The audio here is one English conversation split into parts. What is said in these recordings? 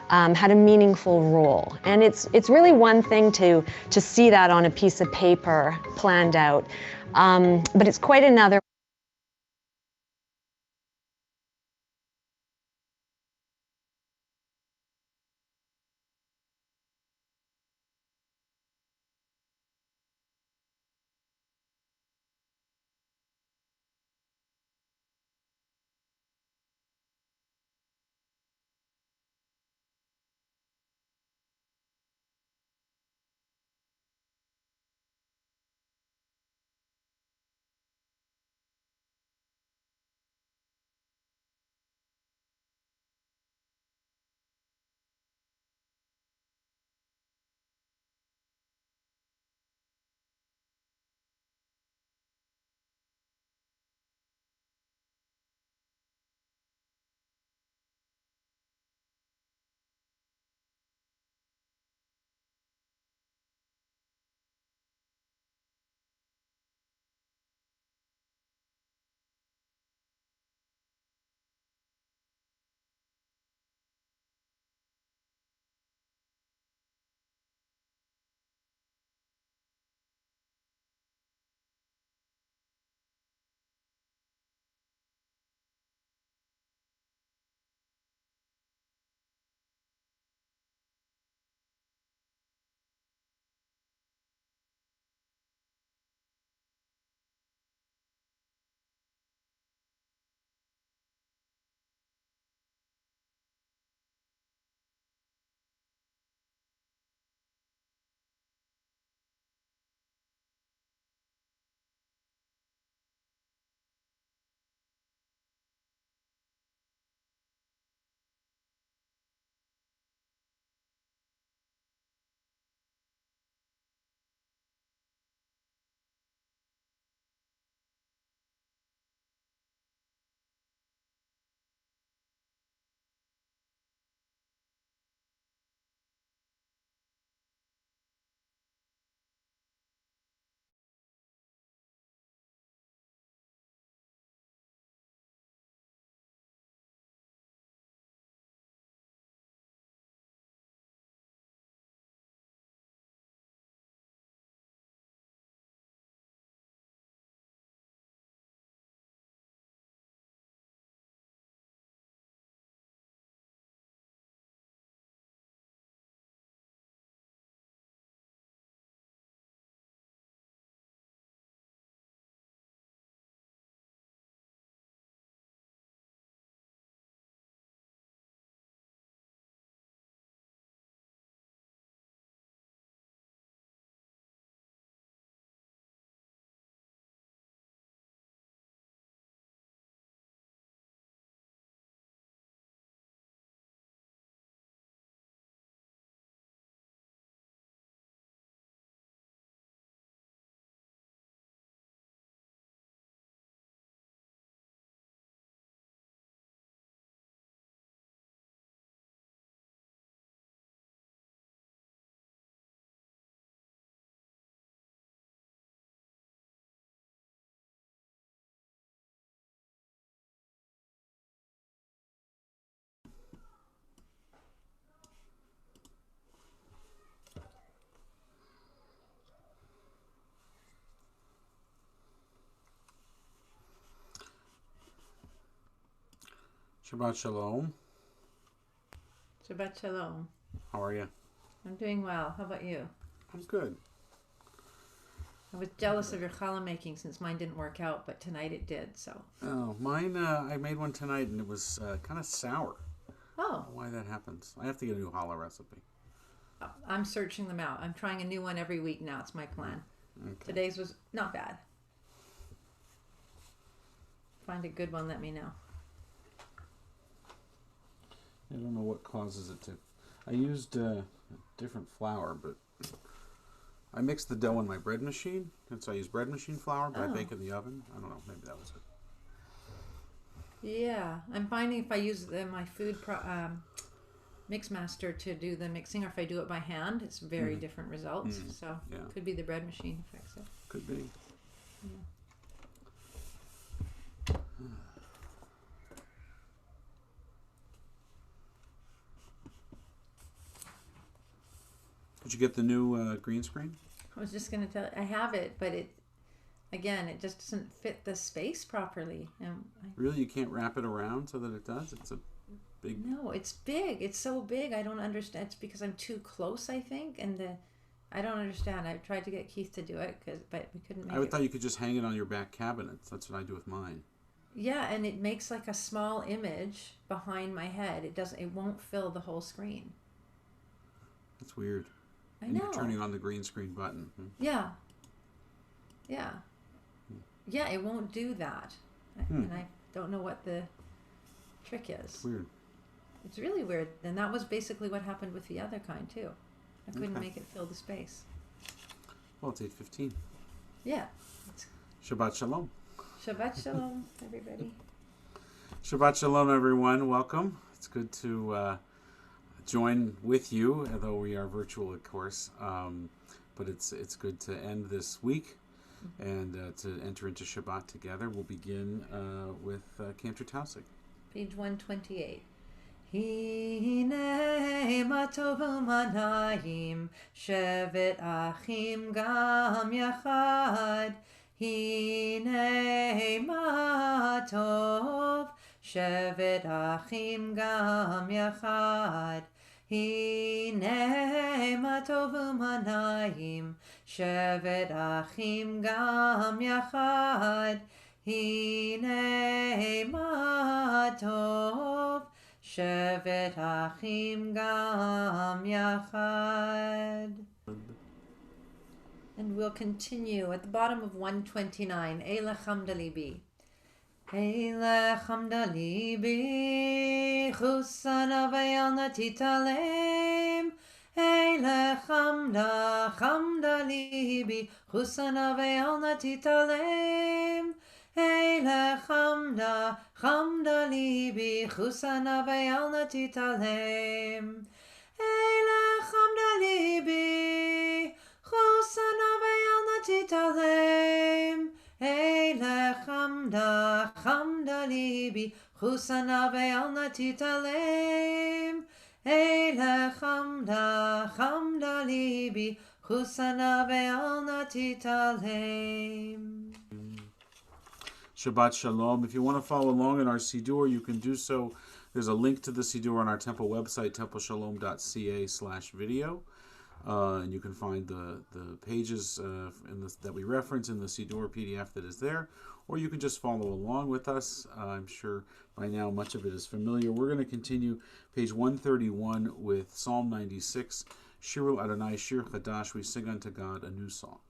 had a meaningful role. And it's really one thing to see that on a piece of paper planned out, but it's quite another. Shabbat Shalom. Shabbat Shalom. How are you? I'm doing well. How about you? I'm good. I was jealous of your challah making since mine didn't work out, but tonight it did, so. Oh, mine, I made one tonight and it was kind of sour. I Oh. don't know why that happens. I have to get a new challah recipe. I'm searching them out. I'm trying a new one every week now. It's my plan. Okay. Today's was not bad. Find a good one, let me know. I don't know what causes it to. I used different flour, but I mixed the dough in my bread machine, and so I use bread machine flour, but I bake in the oven. I don't know, maybe that was it. Yeah, I'm finding if I use my food mix master to do the mixing, or if I do it by hand, it's very different results. So it could be the bread machine affects it. Could be. Yeah. Did you get the new green screen? I was just going to tell. I have it, but it just doesn't fit the space properly. Really, you can't wrap it around so that it does? It's a big. No, it's big. It's so big. I don't understand. It's because I'm too close, I think, and I don't understand. I've tried to get Keith to do it, but we couldn't make it. I thought you could just hang it on your back cabinet. That's what I do with mine. Yeah, and it makes like a small image behind my head. It won't fill the whole screen. That's weird. I know. You're turning on the green screen button. Yeah. Yeah. Yeah, it won't do that. And I don't know what the trick is. It's weird. It's really weird. And that was basically what happened with the other kind, too. I couldn't make it fill the space. Well, it's 8:15. Yeah. Shabbat Shalom. Shabbat Shalom, everybody. Shabbat Shalom, everyone. Welcome. It's good to join with you, although we are virtual, of course. But it's good to end this week and to enter into Shabbat together. We'll begin with Cantor Tausig. Page 128. Hine ma tov u'manayim shevet achim gam yachad. Hine ma tov shevet achim gam yachad. Hine ma tov u'manayim shevet achim gam yachad. Hine ma tov shevet achim gam yachad. And we'll continue at the bottom of 129. Eilech hamda libi. Eilech hamda libi. Chusana v'yalna titalem. Eilech hamda libi. Chusana v'yalna titalem. Eilech hamda libi. Chusana v'yalna titalem. Eilech hamda libi. Chusana v'yalna titalem. Eilech hamda libi. Chusana v'yalna titalem. Eilech hamda libi. Chusana v'yalna titalem. Shabbat Shalom. If you want to follow along in our Siddur, you can do so. There's a link to the Siddur on our temple website, templeshalom.ca/video. And you can find the pages that we reference in the Siddur PDF that is there. Or you can just follow along with us. I'm sure by now much of it is familiar. We're going to continue page 131 with Psalm 96, Shiru Adonai Shir Chadash. We sing unto God a new song.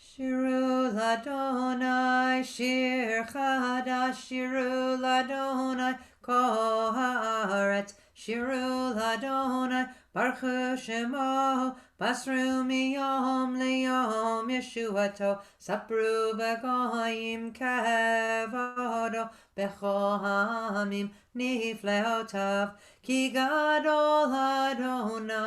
Shiru l'Adonai shir chadash, shiru l'Adonai kol haaretz, shiru l'Adonai baruch shemo, basru miyom liyom yeshuato, sapru b'goyim kevodo, b'chol ha'amim nifleotav, ki gadol Adonai,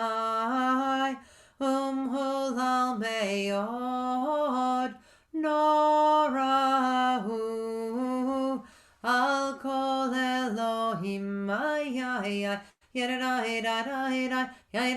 hulal me'od, norahu, al kol Elohim, ay, yadai, yadai, yadai, yadai, yadai,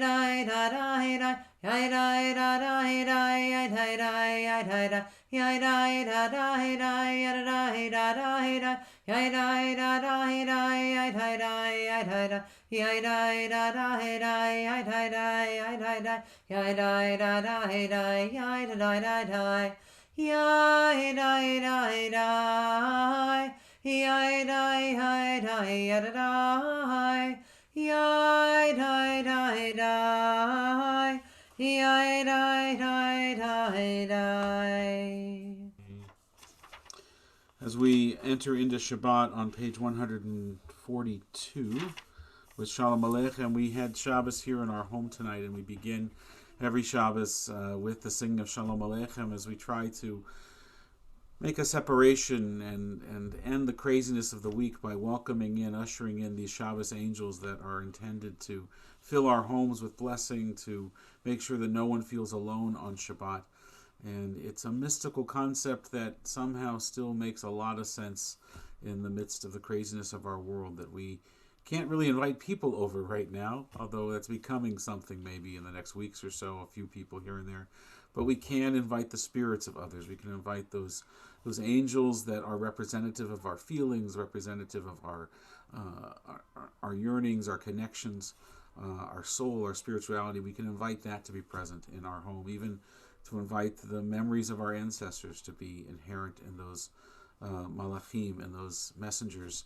As we enter into Shabbat on page 142 with Shalom Aleichem, we had Shabbos here in our home tonight, and we begin every Shabbos with the singing of Shalom Aleichem as we try to make a separation and end the craziness of the week by welcoming in, ushering in these Shabbos angels that are intended to fill our homes with blessing, to make sure that no one feels alone on Shabbat. And it's a mystical concept that somehow still makes a lot of sense in the midst of the craziness of our world, that we can't really invite people over right now, although that's becoming something maybe in the next weeks or so, a few people here and there. But we can invite the spirits of others. We can invite those angels that are representative of our feelings, representative of our yearnings, our connections, our soul, our spirituality. We can invite that to be present in our home, even to invite the memories of our ancestors to be inherent in those malachim and those messengers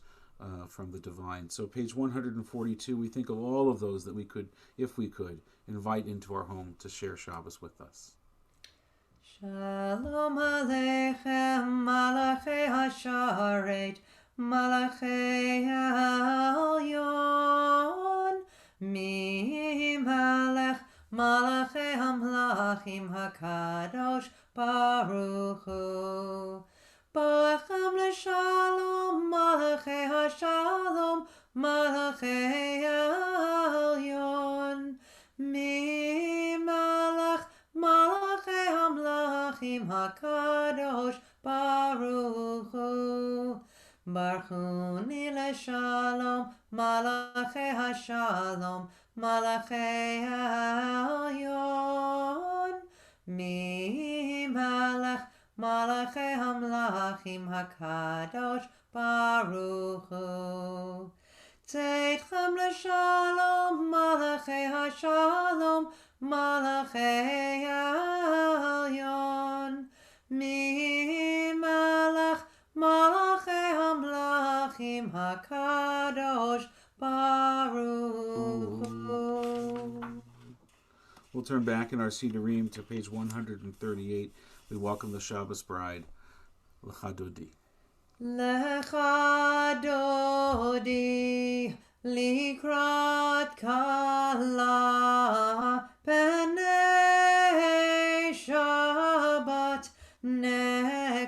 from the divine. So page 142, we think of all of those that we could, if we could, invite into our home to share Shabbos with us. Shalom Aleichem, Malachei HaSharet, Malachei Elyon, Mi Melech, Malachei HaMlachim HaKadosh Baruch Hu. Boachem l'shalom, Malachei HaShalom, Malachei Elyon, Mi Melech, Malachei HaMlachim HaKadosh Baruch Hu. Baruchuni l'shalom, Malachei HaShalom, Malachei Elyon, Mi Melech, Malachei HaMlachim HaKadosh Baruch Hu. Tzedchem l'shalom, Malachei HaShalom, Malachei Elyon, Mi Melech, Malachei HaMlachim HaKadosh Baruch Hu. We'll turn back in our Sidurim to page 138. We welcome the Shabbos bride, Lecha Dodi. Lecha Dodi, Likrat Kala, Penei Shabbat, Nekabela,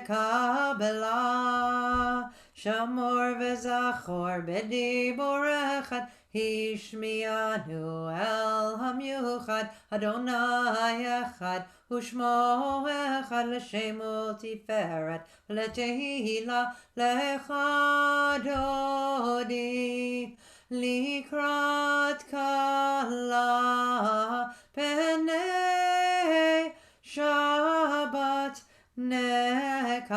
Shamor v'Zachor b'dibor echad, Hishmianu el hamyuchad, Adonai echad, Ushmo echad l'shem u'tiferet, L'tehila lecha dodi, Likrat kala, Penei Shabbat, Nekabela.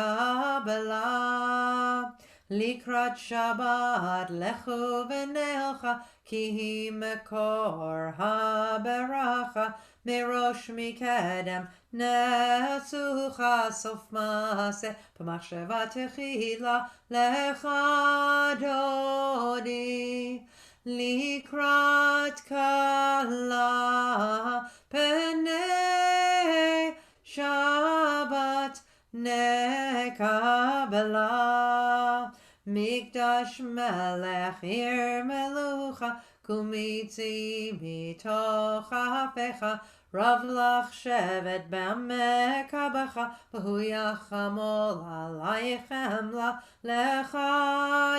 Likrat Shabbat lechu v'nelcha, ki mekor haberacha, mirosh mikedem nesucha, sof maase b'machsheva techila lecha dodi. Likrat kala, penei Shabbat, nekabela. Mikdash melech ir melucha, kumitzi mitoch hafecha, Rav lach shevet b'amek habacha, v'hu yachamol alaychem la lecha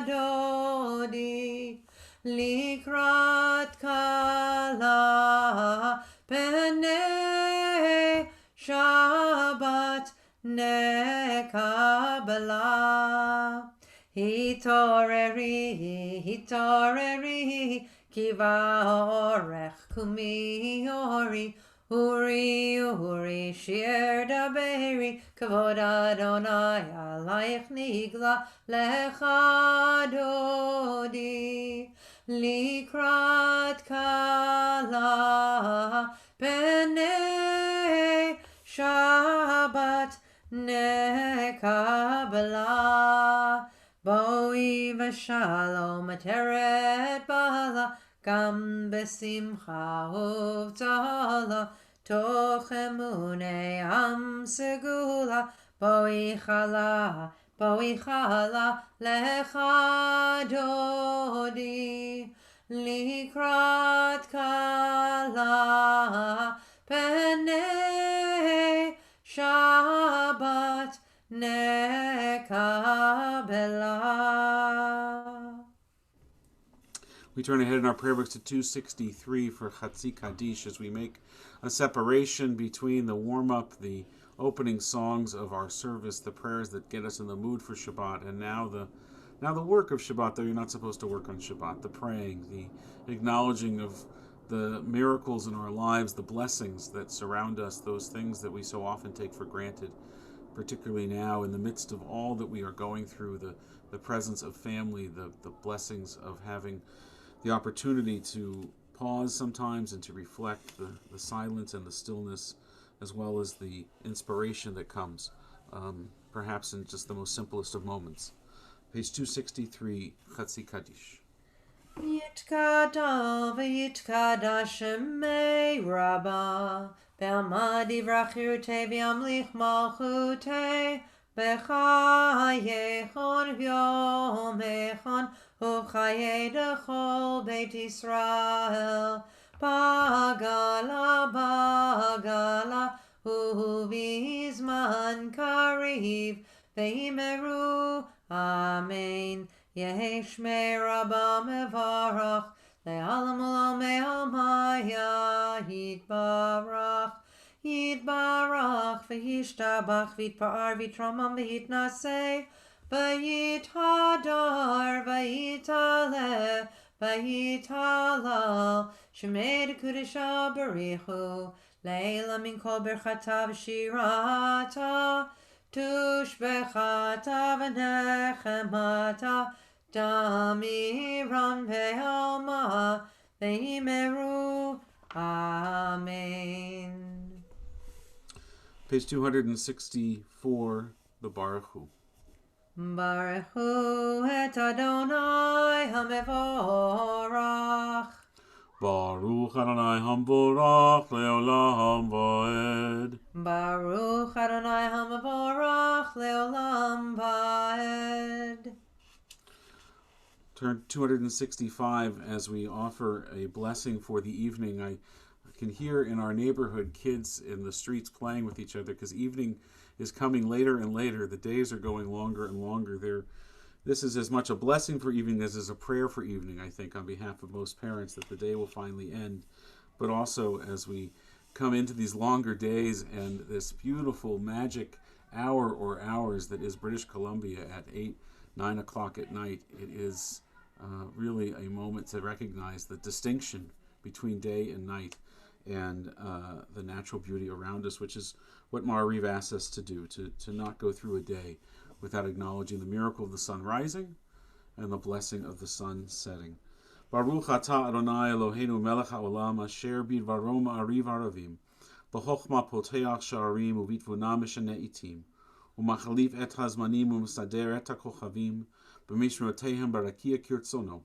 dodi. Likrat kala, penei Shabbat, nekabela. Hitoreri, hitoreri, kiva orech kumi ori, uri, shir daberi, kavod Adonai alayich nigla, lecha dodi. Likrat kala, penei Shabbat, nekabela. Boi v'shalom ateret bala, gam besimcha uvtala, toch emunei am segula, boi chala, lecha dodi. Likrat kala, penei Shabbat, nekabela. We turn ahead in our prayer books to 263 for Chatzi Kaddish as we make a separation between the warm-up, the opening songs of our service, the prayers that get us in the mood for Shabbat, and now the Now, the work of Shabbat, though, you're not supposed to work on Shabbat. The praying, the acknowledging of the miracles in our lives, the blessings that surround us, those things that we so often take for granted, particularly now in the midst of all that we are going through, the presence of family, the blessings of having the opportunity to pause sometimes and to reflect, the silence and the stillness, as well as the inspiration that comes, perhaps in just the most simplest of moments. Page 263, Chatzi Kaddish. Yitkada v'yitkada shemei rabba Be'amad yivrachirte v'yamlich malchute B'chayechon v'yomechon U'chaye dechol Beit Yisrael Bagala bagala U'vizman kariv V'imeru Amen Yehi Shmei Rabba Mevarach Le'alam Olam Me'amaya Yitbarach Yitbarach V'yishtabach V'yitpa'ar V'yitramam V'yitnaseh V'yithadar V'yitaleh V'yitalal Shemei Dekudesha Barichu Le'ela Min Kol Berchata V'shirata Tushbechata v'nechemata Damiram ve'alma ve'imeru. Amen. Page 264, the Baruch Hu. Baruch Hu et Adonai hamevorach. Baruch Adonai Hamvorach Leolam Vaed. Baruch Adonai hamevorach leolam vaed. Turn 265 as we offer a blessing for the evening. I can hear in our neighborhood kids in the streets playing with each other because evening is coming later and later. The days are going longer and longer. This is as much a blessing for evening as is a prayer for evening, I think, on behalf of most parents, that the day will finally end. But also, as we come into these longer days and this beautiful magic hour or hours that is British Columbia at 8, 9 o'clock at night, it is really a moment to recognize the distinction between day and night and the natural beauty around us, which is what Ma'ariv asks us to do, to not go through a day without acknowledging the miracle of the sun rising and the blessing of the sun setting. Baruch atah Adonai Eloheinu melech haolam asher bidvaro ma'ariv haravim b'chochma poteach sha'arim u'bitvuna mishane itim u'machalif et hazmanim u'mesader et ha'kochavim b'mishmerotehem barakia kirtzono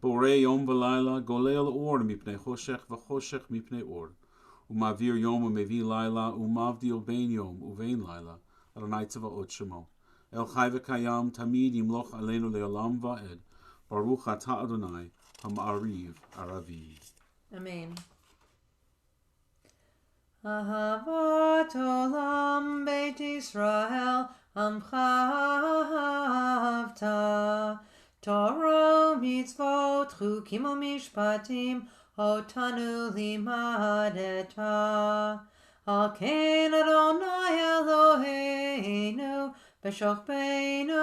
borei yom v'layla golel or mipnei choshech v'choshech mipnei or u'mavir yom u'mevi layla u'mavdil bein yom u'vein layla Adonai tzavaot shemo El Chai v'Kayam Tamid Yimloch Aleinu Le'olam Va'ed Baruch Atah Adonai HaMa'ariv Aravi. Amen. Ahavat Olam Beit Yisrael Amcha Ahavta Torah Mitzvot Chukim u'Mishpatim Otanu Limadeta Al Ken Adonai Eloheinu B'shochbeinu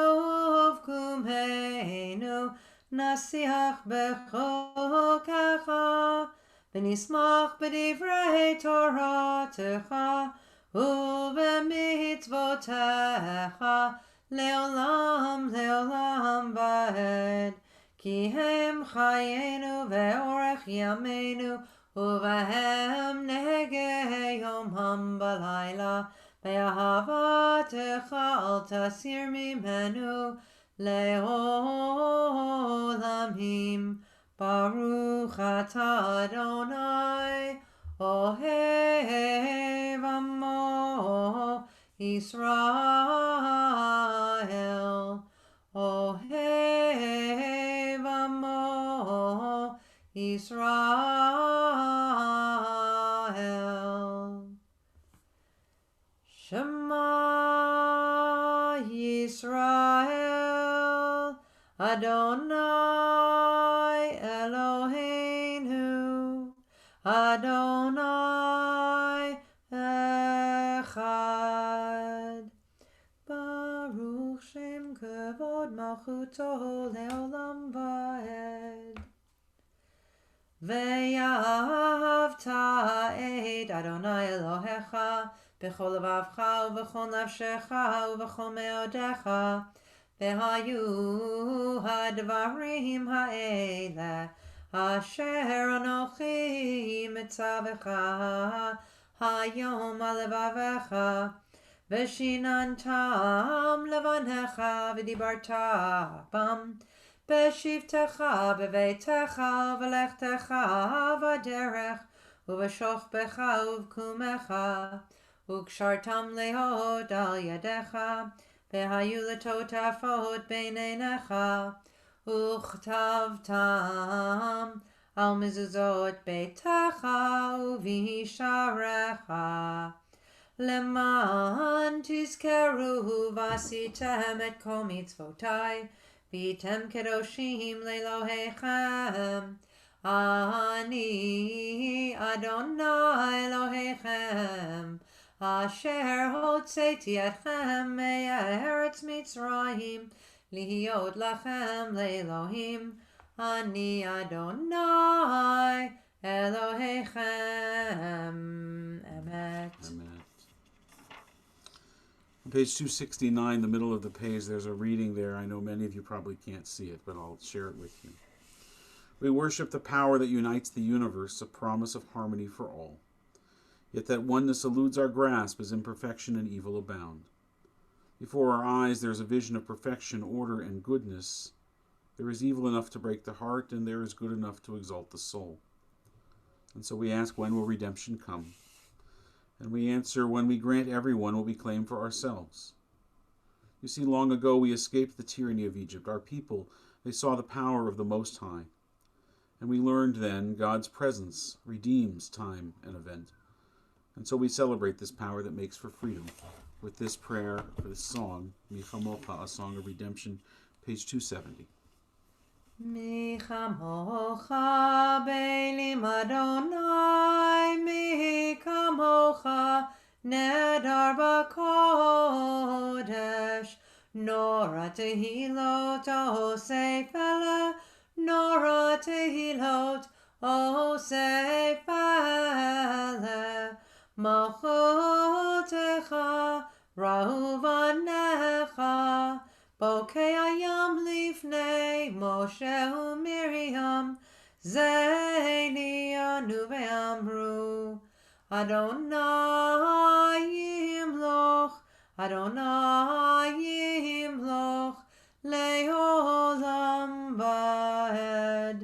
uvkumeinu nasiach bechokecha v'nismach b'divrei Toratecha u'b'mitzvotecha leolam leolam va'ed ki hem chayenu ve'orech yameinu u'vahem negei yom balayla Be'ahavatecha al tasir mimenu le'olamim Baruch atah Adonai ohev amo Yisrael ohev amo Yisrael Shema Yisrael Adonai Eloheinu Adonai Echad Baruch Shem Kavod ומלכותו לעולם ועד. ואהבת את אדוני אלוהיך בכל לבבך ובכל נפשך ובכל מאודיך, והיו הדברים האלה אשר אנוכי מצווך היום על לבביך, ושיננתם לבניך ודיברת בם בשבתך בביתך ובלכתך בדרך ובשוכבך ובקומך, וקשרתם להיות על ידיך, והיו לטוטפות בין עיניך, וכתבתם על מזוזות ביתך ובשעריך, למען תזכרו ועשיתם את כל מצוותי, והייתם קדושים לאלוהיכם. אני אדוני אלוהיכם, אשר הוצאתי אתכם מארץ מצרים, להיות לכם לאלוהים. אני אדוני אלוהיכם. אמת. On page 269, the middle of the page, there's a reading there. I know many of you probably can't see it, but I'll share it with you. We worship the power that unites the universe, a promise of harmony for all. Yet that oneness eludes our grasp as imperfection and evil abound. Before our eyes there is a vision of perfection, order, and goodness. There is evil enough to break the heart, and there is good enough to exalt the soul. And so we ask, when will redemption come? And we answer, when we grant everyone what we claim for ourselves. You see, long ago we escaped the tyranny of Egypt. Our people, they saw the power of the Most High. And we learned then God's presence redeems time and event. And so we celebrate this power that makes for freedom with this prayer, for this song, Michamocha, a song of redemption, page 270. מי כמוך באלים אדוני, מי כמוך נדר בקודש, נורא תהילות עושה פלא, נורא תהילות עושה פלא, מלכותך ראו בניך, בוקע ים לפני משה ומרים, זה עניינו ואמרו, אדוני ימלוך, אדוני ימלוך, לעולם ועד.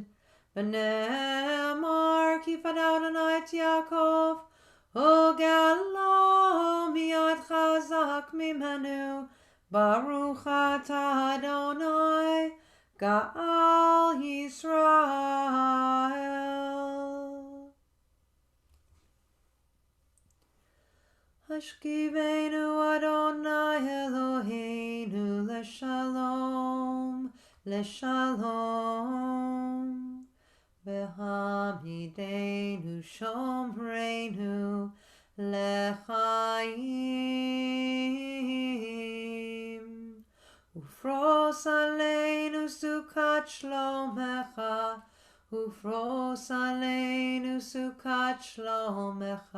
ונאמר כי פדה אדוני את יעקב, וגאלו מיד חזק ממנו, ברוך אתה אדוני, גאל ישראל. השכיבנו אדוני אלוהינו לשלום, לשלום, והעמידנו שומרנו לחיים, ופרוס עלינו סוכת שלומך, ופרוס עלינו סוכת שלומך.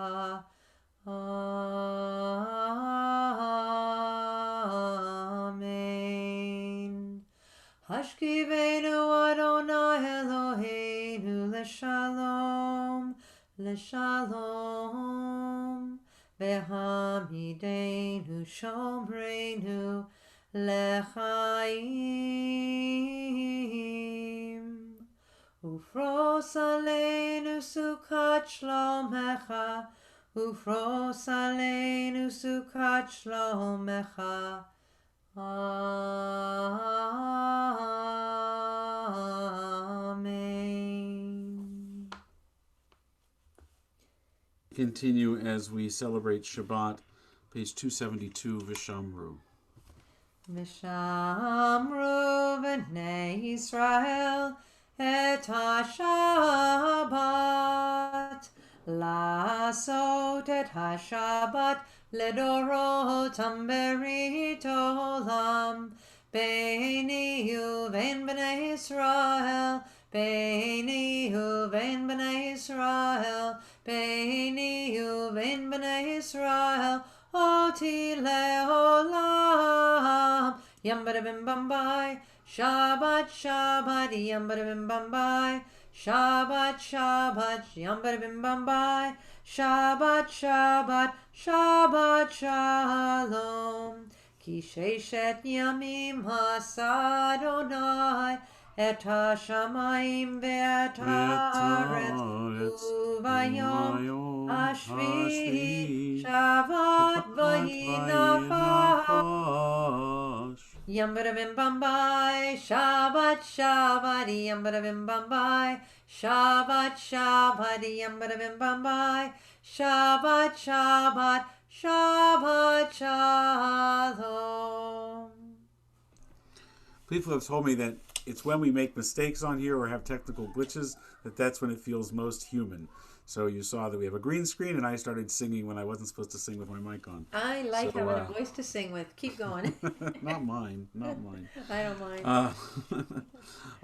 אמן. השכיבנו אדוני אלוהינו לשלום, לשלום, והעמידנו שומרנו לחיים, ופרוס עלינו סוכת שלומך, ופרוס עלינו סוכת שלומך. Amen. Continue as we celebrate Shabbat, page 272, Vishamru. Vishamru b'nei Yisrael et ha-Shabbat, לעשות את השבת לדורותם ברית עולם, Beini uvein b'nei Yisrael, Beini uvein b'nei Yisrael, Beini uvein b'nei Yisrael, Oti le'olam. Yam bada bim bam bai, Shabbat, Shabbat, yam bada bim bam bai, Shabbat, Shabbat, yam bada bim bam bai, Shabbat, Shabbat, Shabbat, Shalom. Ki sheshet yamim hasa Adonai et hashamayim ve'et haaretz uvayom hashvi Shabbat v'yinafash. Yam bada bim bam bai, Shabbat, Shabbat, yam bada bim bam bai, Shabbat, Shabbat, yam bada bim bam bai, Shabbat, Shabbat, Shabbat Shalom. People have told me that it's when we make mistakes on here or have technical glitches that's when it feels most human. So you saw that we have a green screen, and I started singing when I wasn't supposed to sing with my mic on. I like having a voice to sing with. Keep going. Not mine. Not mine. I don't mind.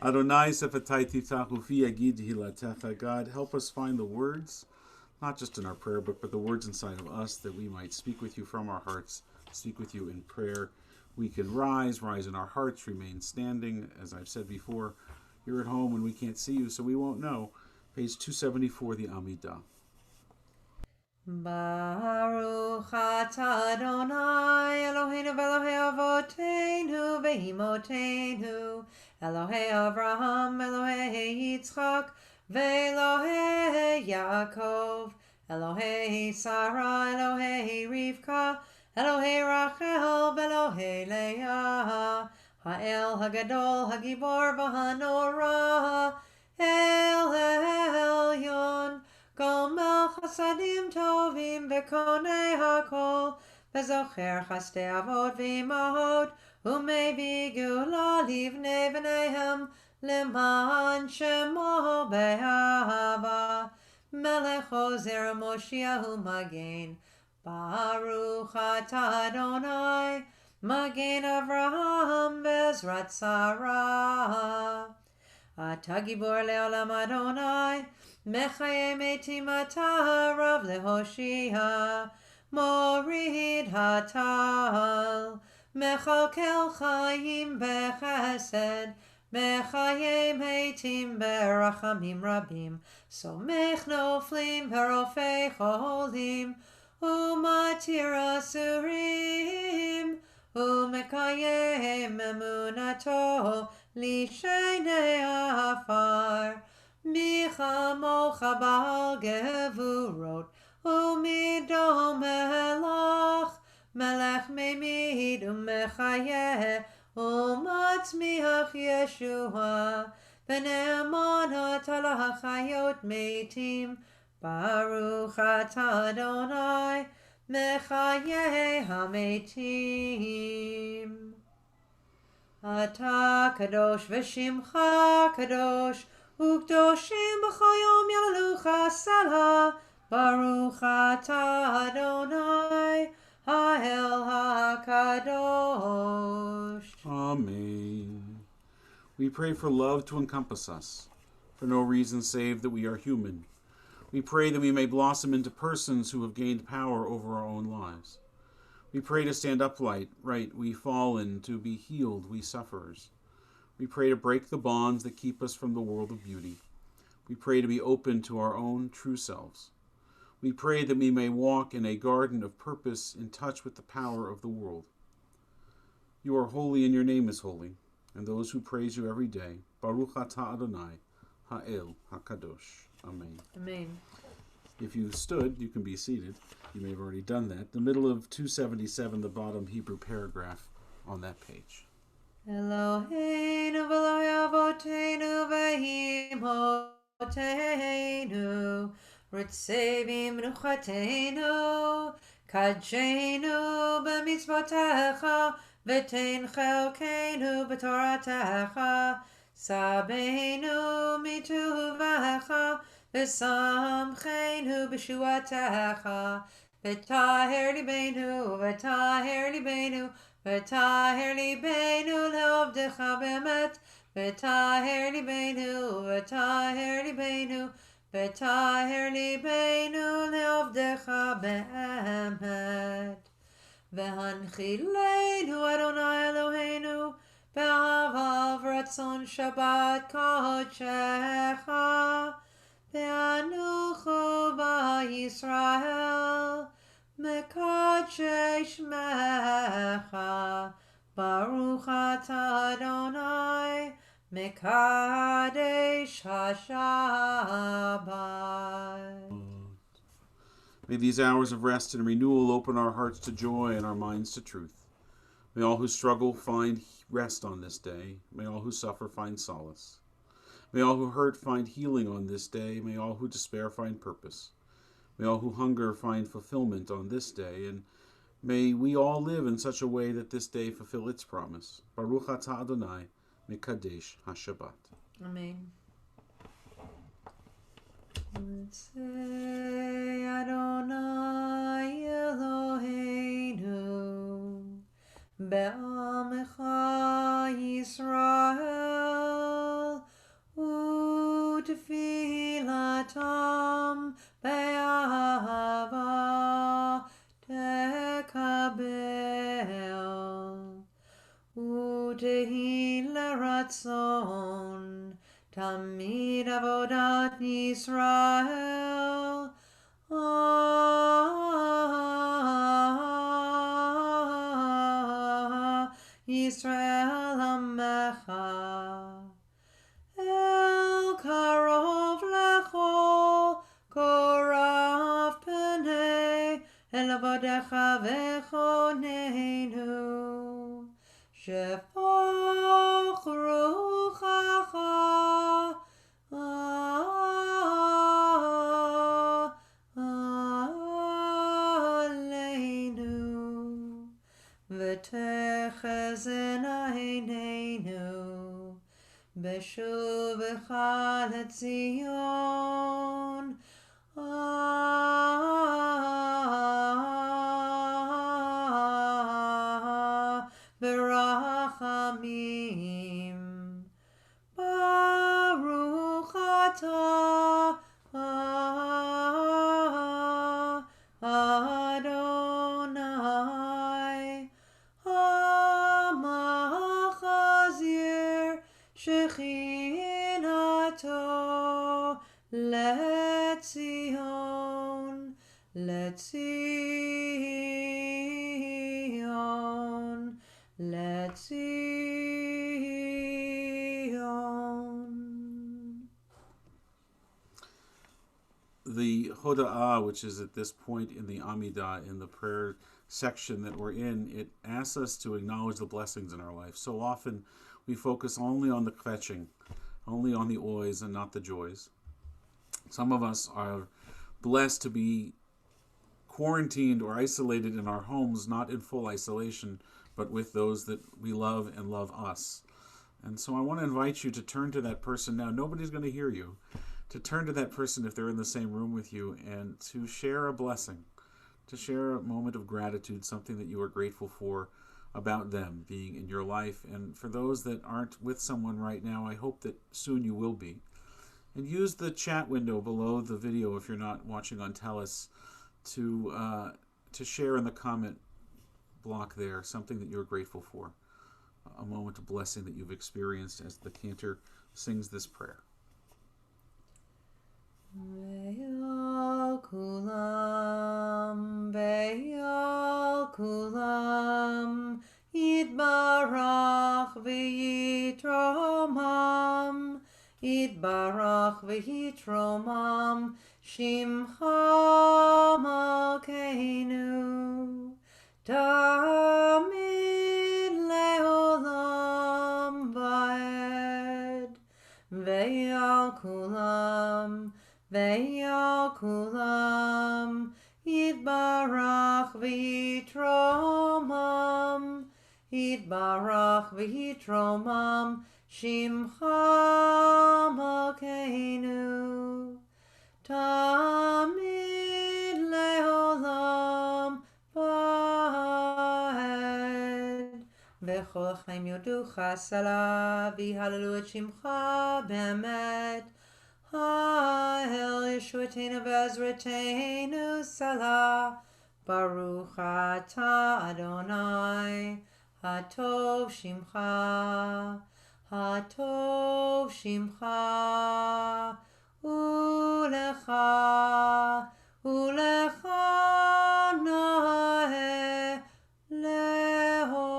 Adonai sefatai tiftachu fi yagid hilatecha. God, help us find the words, not just in our prayer book, but the words inside of us, that we might speak with you from our hearts, speak with you in prayer. We can rise in our hearts, remain standing. As I've said before, you're at home when we can't see you, so we won't know. Page 274, the Amidah. Baruch atah Adonai Eloheinu v'Elohei avoteinu v'imotenu Elohei Avraham, Elohei Yitzchak v'Elohei Yaakov Elohei Sarah, Elohei Rivka Elohei Rachel v'Elohei Leah Ha'el Hagadol Hagibor v'Hanorah El Elyon Gomel Chasadim Tovim V'Konei HaKol V'Zocher Chastei Avot V'Imahot U'Mei Gula Livnei V'neihem L'man Shemo Be'ahava Melech Ozer Moshiach Magen Baruch atah Adonai Magen Avraham V'Ezrat Sarah Atah Gibor Le'olam Adonai Mechayei Metim atah Rav Lehoshia Morid Hatal Mechalkel Chayim Bechesed Mechayei Metim Berachamim Rabim Somech Noflim Verofei Cholim Umatir Asurim Umekayem Emunato Lishenei Afar Michamocha Baal Gevurot Umidom Melach Melech Memid Umechayeh Umatzmiach Yeshua V'ne'eman Hatalah Chayot Meitim Baruch atah Adonai Mechayei HaMeitim Atah Kadosh V'Shimcha Kadosh U'Kdoshim B'Chayom Yalalucha Salah Baruch atah Adonai Ha'el HaKadosh. Amen. We pray for love to encompass us, for no reason save that we are human. We pray that we may blossom into persons who have gained power over our own lives. We pray to stand upright, right, we fallen, to be healed, we sufferers. We pray to break the bonds that keep us from the world of beauty. We pray to be open to our own true selves. We pray that we may walk in a garden of purpose in touch with the power of the world. You are holy and your name is holy, and those who praise you every day, Baruch atah Adonai, Ha'el HaKadosh. Amen. Amen. If you stood, you can be seated. You may have already done that. The middle of 277, the bottom Hebrew paragraph on that page. Eloheinu v'Elohei avoteinu v'imotenu ritzei v'imnuchateinu kadshenu b'mitzvotecha v'tein chelkeinu b'toratecha sabeinu mituvecha v'samcheinu b'shuatecha v'taher libeinu v'taher libeinu le'ovdecha be'emet, v'taher libeinu, v'taher libeinu, v'taher libeinu le'ovdecha be'emet. V'hanchilenu Adonai Eloheinu, be'ahava v'ratzon Shabbat kodshecha, ve'anuchu ba'Yisrael, mekadshe shmecha, Baruch atah Adonai, mekadesh haShabbat. May these hours of rest and renewal open our hearts to joy and our minds to truth. May all who struggle find rest on this day. May all who suffer find solace. May all who hurt find healing on this day. May all who despair find purpose. May all who hunger find fulfillment on this day. And may we all live in such a way that this day fulfill its promise. Baruch atah Adonai, mekadesh haShabbat. Amen. Let's say Adonai Eloheinu, be'amecha Yisrael, u'tefilatam be'ahava tekabel, u'tehi leratzon Tamid avodat Yisrael, Yisrael Amecha, El karov lechol, korav penei, el avodecha v'choneinu, shefoch ruchacha, Aleinu, v'techezen einenu, b'shuvecha leTzion, b'rachamim. Baruch atah Adonai HaMachazir Shechinato LeTzion, LeTzion, LeTzion. The Hoda'ah, which is at this point in the Amidah, in the prayer section that we're in, it asks us to acknowledge the blessings in our life. So often we focus only on the kvetching, only on the oys and not the joys. Some of us are blessed to be quarantined or isolated in our homes, not in full isolation, but with those that we love and love us. And so I want to invite you to turn to that person now. Nobody's going to hear you. To turn to that person if they're in the same room with you and to share a blessing, to share a moment of gratitude, something that you are grateful for about them being in your life. And for those that aren't with someone right now, I hope that soon you will be. And use the chat window below the video if you're not watching on Telus to share in the comment block there something that you're grateful for, a moment of blessing that you've experienced as the cantor sings this prayer. Ve'yal kulam, ve'yal kulam, Yitbarach v'yitromam, Yitbarach v'yitromam, Shimcha Malkeinu, Tamid le'olam va'ed. Ve'yal kulam, ve'yal kulam, Yitbarach v'yitromam, Yitbarach v'yitromam, Shimcha Malkeinu, Tamid le'olam va'ed. וכל החיים יודוך סלה, ויהללו את שמך באמת. האל ישועתנו ועזרתנו סלה, ברוך אתה אדוני, הטוב שמך, הטוב שמך, ולך נאה להודות.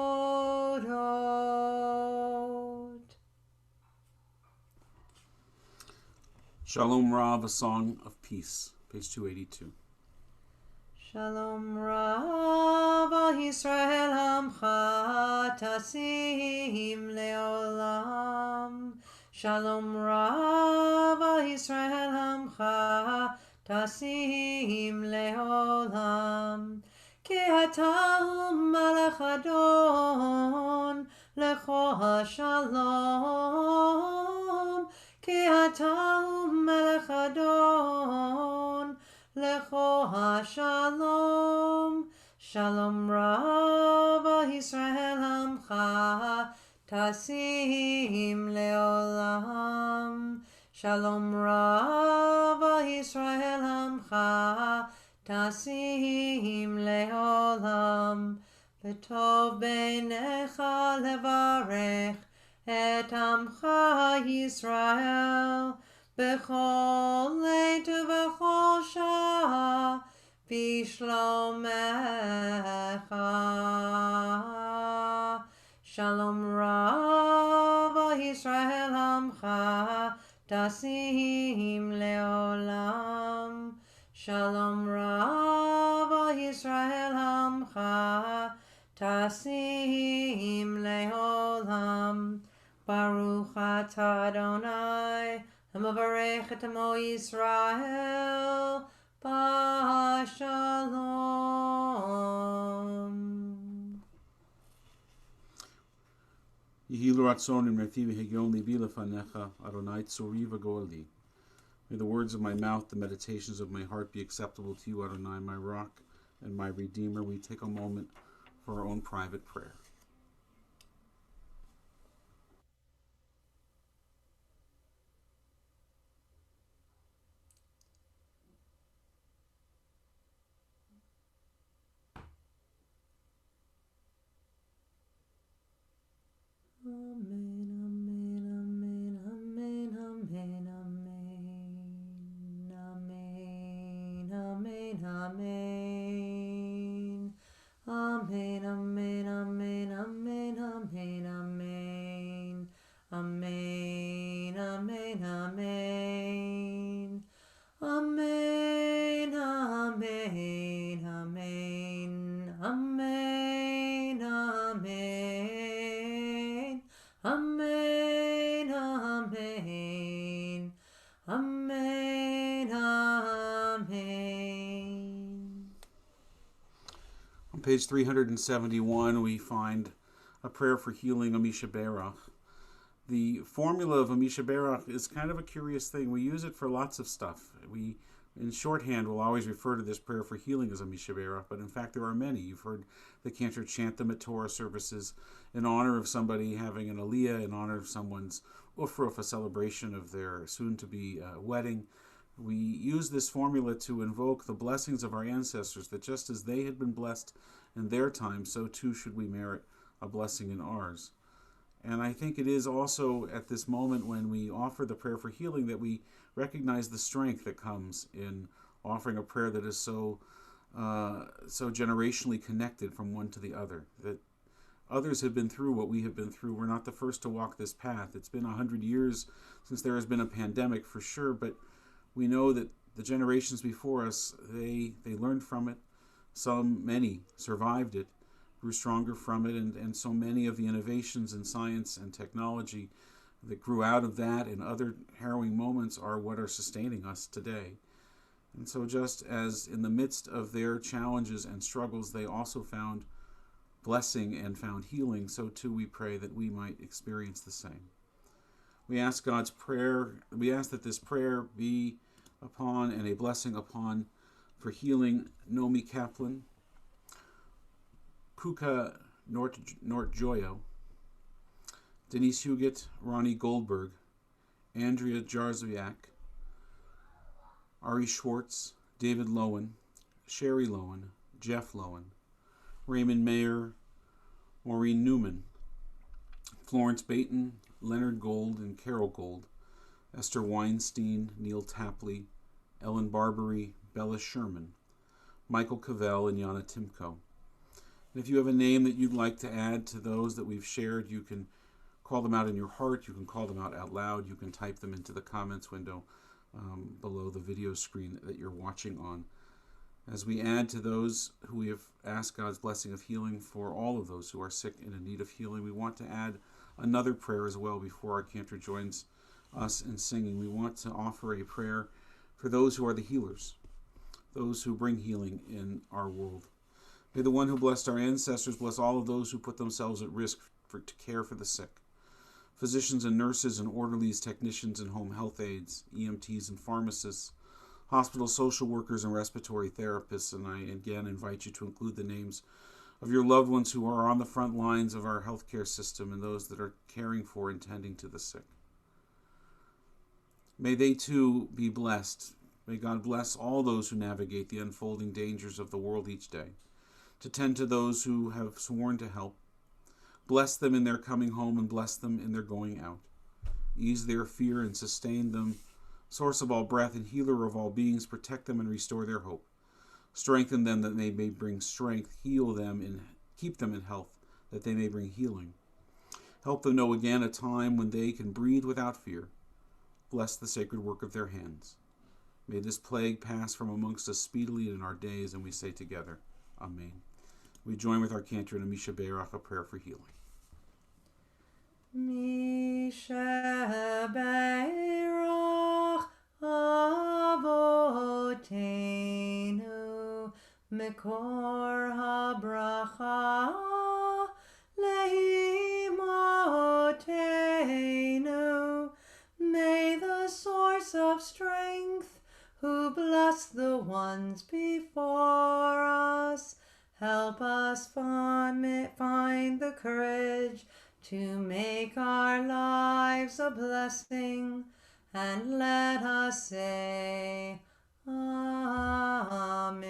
Shalom Rav, a song of peace, page 282. Shalom Rav al Yisrael Amcha Tasim Leolam. Shalom Rav al Yisrael Amcha Tasim Leolam. Ki ata Melech Adon Lecho Shalom. Ki ata Melech Adon Lecho Shalom. Shalom Rav al Yisrael Amcha Tasim Leolam. Shalom Rav al Yisrael Amcha Tasim Leolam. B'tov beinecha levarech et Amcha Yisrael b'chol leit u'b'chol shah b'shlomecha. Shalom Rav al Yisrael Amcha Tasim Leolam. Shalom Rav al Yisrael Amcha Tasim Leolam. Baruch atah Adonai, Hamavarech et Amo Yisrael, B'Shalom. Yehi lo ratzon imrati v'hegyon libi lefanecha, Adonai tzori v'goali. May the words of my mouth, the meditations of my heart be acceptable to you, Adonai, my rock and my redeemer. We take a moment for our own private prayer. On page 371, we find a prayer for healing Amisha Berach. The formula of Amisha Berach is kind of a curious thing. We use it for lots of stuff. We, in shorthand, will always refer to this prayer for healing as Amisha Berach, but in fact there are many. You've heard the cantor chant them at Torah services in honor of somebody having an aliyah, in honor of someone's ufruf, a celebration of their soon-to-be wedding. We use this formula to invoke the blessings of our ancestors, that just as they had been blessed in their time, so too should we merit a blessing in ours. And I think it is also at this moment when we offer the prayer for healing that we recognize the strength that comes in offering a prayer that is so generationally connected from one to the other, that others have been through what we have been through. We're not the first to walk this path. It's been 100 years since there has been a pandemic for sure, but we know that the generations before us, they learned from it. Many survived it, grew stronger from it, and so many of the innovations in science and technology that grew out of that and other harrowing moments are what are sustaining us today. And so just as in the midst of their challenges and struggles, they also found blessing and found healing, so too we pray that we might experience the same. We ask God's prayer, we ask that this prayer be upon and a blessing upon for healing Nomi Kaplan, Puka Nort Joyo, Denise Huguet, Ronnie Goldberg, Andrea Jarzowiak, Ari Schwartz, David Lowen, Sherry Lowen, Jeff Lowen, Raymond Mayer, Maureen Newman, Florence Baton, Leonard Gold and Carol Gold, Esther Weinstein, Neil Tapley, Ellen Barbary, Bella Sherman, Michael Cavell, and Yana Timko. And if you have a name that you'd like to add to those that we've shared, you can call them out in your heart, you can call them out loud, you can type them into the comments window below the video screen that you're watching on. As we add to those who we have asked God's blessing of healing for all of those who are sick and in need of healing, we want to add another prayer as well before our cantor joins us in singing. We want to offer a prayer for those who are the healers, those who bring healing in our world. May the one who blessed our ancestors bless all of those who put themselves at risk to care for the sick. Physicians and nurses and orderlies, technicians and home health aides, EMTs and pharmacists, hospital social workers and respiratory therapists, and I again invite you to include the names of your loved ones who are on the front lines of our healthcare system and those that are caring for and tending to the sick. May they too be blessed. May God bless all those who navigate the unfolding dangers of the world each day, to tend to those who have sworn to help. Bless them in their coming home and bless them in their going out. Ease their fear and sustain them. Source of all breath and healer of all beings, protect them and restore their hope. Strengthen them that they may bring strength. Heal them and keep them in health, that they may bring healing. Help them know again a time when they can breathe without fear. Bless the sacred work of their hands. May this plague pass from amongst us speedily in our days, and we say together, Amen. We join with our cantor in a Misha Beirach, a prayer for healing. Misha Beirach Avotenu Mekor HaBracha Leimotenu. May the source of strength, who bless the ones before us, help us find the courage to make our lives a blessing, and let us say, Amen.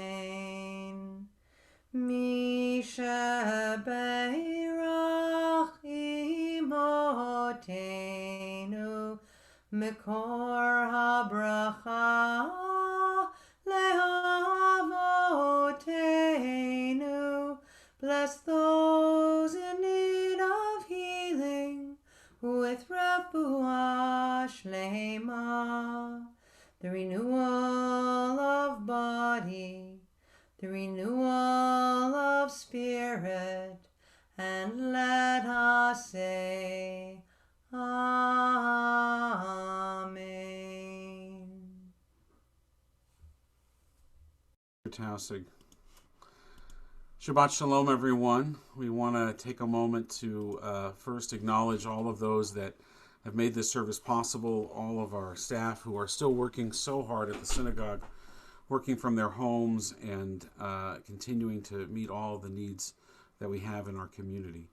Misha Beirach Imotenu Mekor HaBracha Lehavotenu. Bless those in need of healing with refuah shlema, the renewal of body, the renewal of spirit, and let us say, Amen. Fantastic. Shabbat Shalom, everyone. We want to take a moment to first acknowledge all of those that have made this service possible, all of our staff who are still working so hard at the synagogue, working from their homes and continuing to meet all of the needs that we have in our community.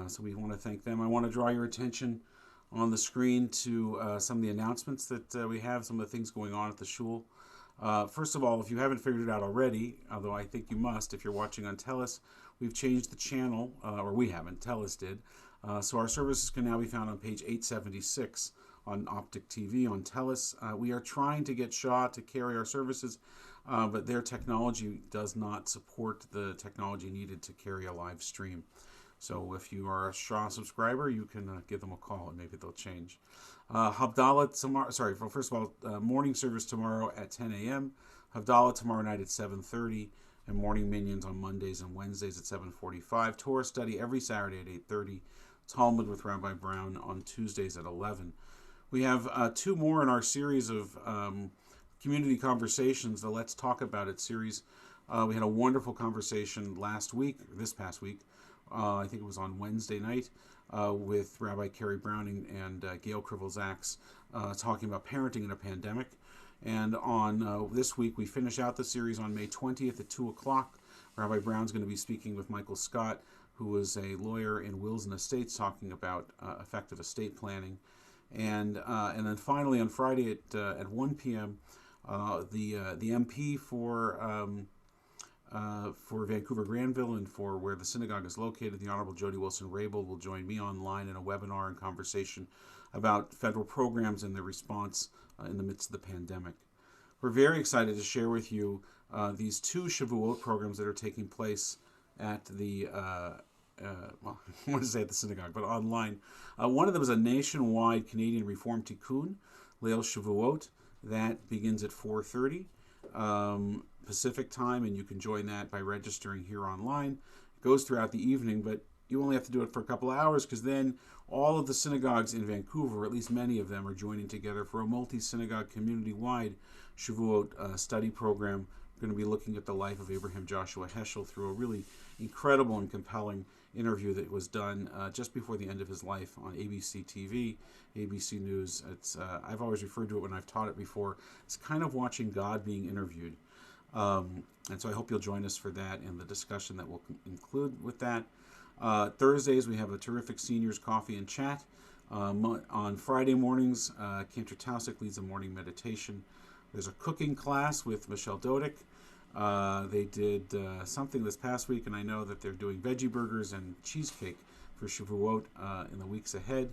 So we want to thank them. I want to draw your attention on the screen to some of the announcements that we have, some of the things going on at the shul. First of all, if you haven't figured it out already, although I think you must if you're watching on TELUS, we've changed the channel, or we haven't, TELUS did. So our services can now be found on page 876 on Optic TV on TELUS. We are trying to get Shaw to carry our services, but their technology does not support the technology needed to carry a live stream. So if you are a Shaw subscriber, you can give them a call and maybe they'll change. Havdalah tomorrow, first of all, morning service tomorrow at 10 a.m., Havdalah tomorrow night at 7:30, and morning minions on Mondays and Wednesdays at 7:45. Torah study every Saturday at 8:30. Talmud with Rabbi Brown on Tuesdays at 11. We have two more in our series of community conversations, the Let's Talk About It series. We had a wonderful conversation this past week, I think it was on Wednesday night, with Rabbi Carrie Browning and Gail Krivel-Zaks talking about parenting in a pandemic. And on this week, we finish out the series on May 20th at 2 o'clock. Rabbi Brown's going to be speaking with Michael Scott who was a lawyer in wills and estates, talking about effective estate planning. And then finally on Friday at 1 p.m., the MP for Vancouver Granville and for where the synagogue is located, the Honorable Jody Wilson-Raybould, will join me online in a webinar and conversation about federal programs and their response in the midst of the pandemic. We're very excited to share with you these 2 Shavuot programs that are taking place at the, well, I want to say at the synagogue, but online. One of them is a nationwide Canadian Reform Tikkun, Leil Shavuot, that begins at 4:30 Pacific time, and you can join that by registering here online. It goes throughout the evening, but you only have to do it for a couple of hours, because then all of the synagogues in Vancouver, or at least many of them, are joining together for a multi-synagogue community-wide Shavuot study program. We're going to be looking at the life of Abraham Joshua Heschel through a really incredible and compelling interview that was done just before the end of his life on ABC TV, ABC News. It's I've always referred to it when I've taught it before. It's kind of watching God being interviewed. And so I hope you'll join us for that and the discussion that we'll include with that. Thursdays, we have a terrific seniors coffee and chat. On Friday mornings, Cantor Tausig leads a morning meditation. There's a cooking class with Michelle Dodick. They did something this past week, and I know that they're doing veggie burgers and cheesecake for Shavuot in the weeks ahead.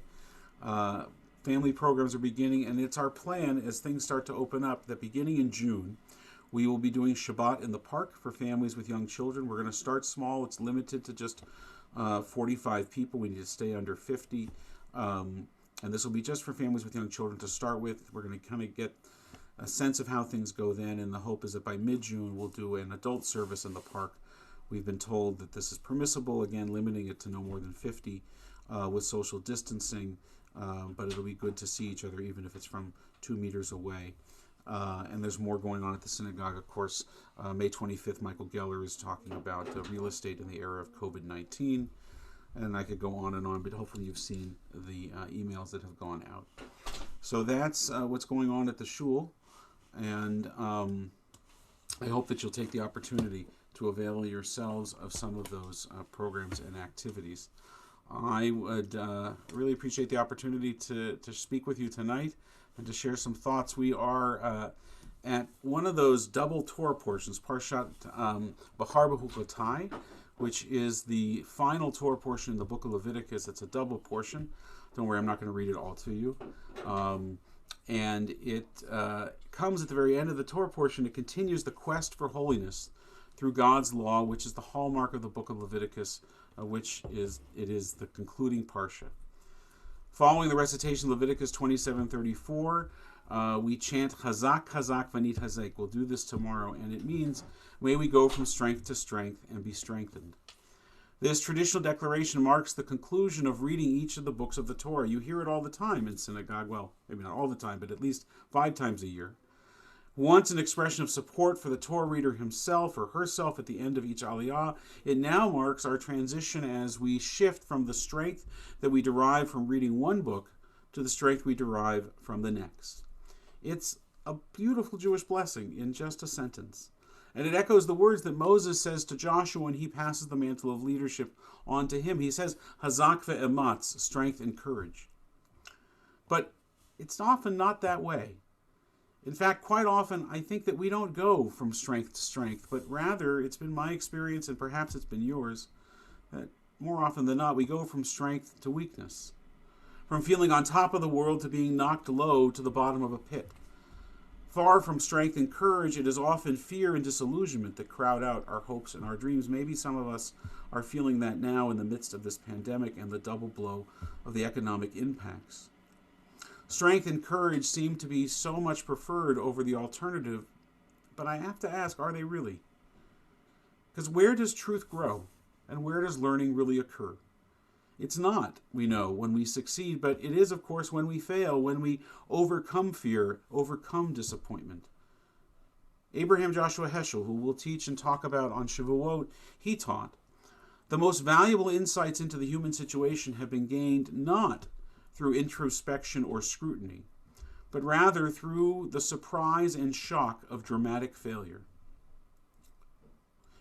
Family programs are beginning, and it's our plan as things start to open up that beginning in June, we will be doing Shabbat in the park for families with young children. We're going to start small. It's limited to just 45 people. We need to stay under 50. And this will be just for families with young children to start with. We're going to kind of get a sense of how things go then, and the hope is that by mid-June we'll do an adult service in the park. We've been told that this is permissible, again limiting it to no more than 50 with social distancing, but it'll be good to see each other even if it's from 2 meters away. And there's more going on at the synagogue, of course. May 25th, Michael Geller is talking about real estate in the era of COVID-19, and I could go on, but hopefully you've seen the emails that have gone out. So that's what's going on at the shul. And I hope that you'll take the opportunity to avail yourselves of some of those programs and activities. I would really appreciate the opportunity to speak with you tonight and to share some thoughts. We are at one of those double Torah portions, Parshat Bahar Behukotai, which is the final Torah portion in the book of Leviticus. It's a double portion. Don't worry, I'm not going to read it all to you. And it comes at the very end of the Torah portion. It continues the quest for holiness through God's law, which is the hallmark of the book of Leviticus, which is the concluding parsha. Following the recitation of Leviticus 27:34, we chant Chazak, Chazak, Vanit Hazek. We'll do this tomorrow, and it means, may we go from strength to strength and be strengthened. This traditional declaration marks the conclusion of reading each of the books of the Torah. You hear it all the time in synagogue. Well, maybe not all the time, but at least 5 times a year. Once an expression of support for the Torah reader himself or herself at the end of each aliyah, it now marks our transition as we shift from the strength that we derive from reading one book to the strength we derive from the next. It's a beautiful Jewish blessing in just a sentence. And it echoes the words that Moses says to Joshua when he passes the mantle of leadership on to him. He says, Hazak ve'ematz, strength and courage. But it's often not that way. In fact, quite often, I think that we don't go from strength to strength, but rather, it's been my experience, and perhaps it's been yours, that more often than not, we go from strength to weakness. From feeling on top of the world to being knocked low to the bottom of a pit. Far from strength and courage, it is often fear and disillusionment that crowd out our hopes and our dreams. Maybe some of us are feeling that now in the midst of this pandemic and the double blow of the economic impacts. Strength and courage seem to be so much preferred over the alternative, but I have to ask, are they really? Because where does truth grow, and where does learning really occur? It's not, we know, when we succeed, but it is, of course, when we fail, when we overcome fear, overcome disappointment. Abraham Joshua Heschel, who we'll teach and talk about on Shavuot, he taught, the most valuable insights into the human situation have been gained not through introspection or scrutiny, but rather through the surprise and shock of dramatic failure.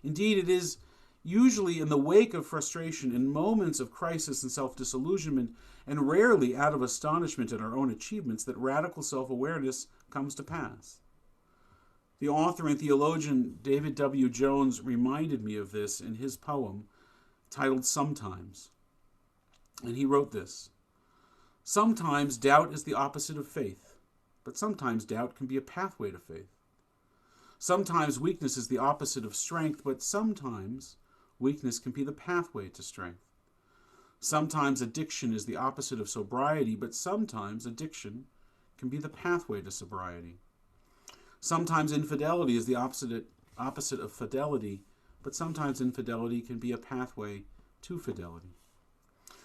Indeed, it is usually in the wake of frustration, in moments of crisis and self-disillusionment, and rarely out of astonishment at our own achievements, that radical self-awareness comes to pass. The author and theologian David W. Jones reminded me of this in his poem titled Sometimes. And he wrote this: "Sometimes doubt is the opposite of faith, but sometimes doubt can be a pathway to faith. Sometimes weakness is the opposite of strength, but sometimes weakness can be the pathway to strength. Sometimes addiction is the opposite of sobriety, but sometimes addiction can be the pathway to sobriety. Sometimes infidelity is the opposite of fidelity, but sometimes infidelity can be a pathway to fidelity.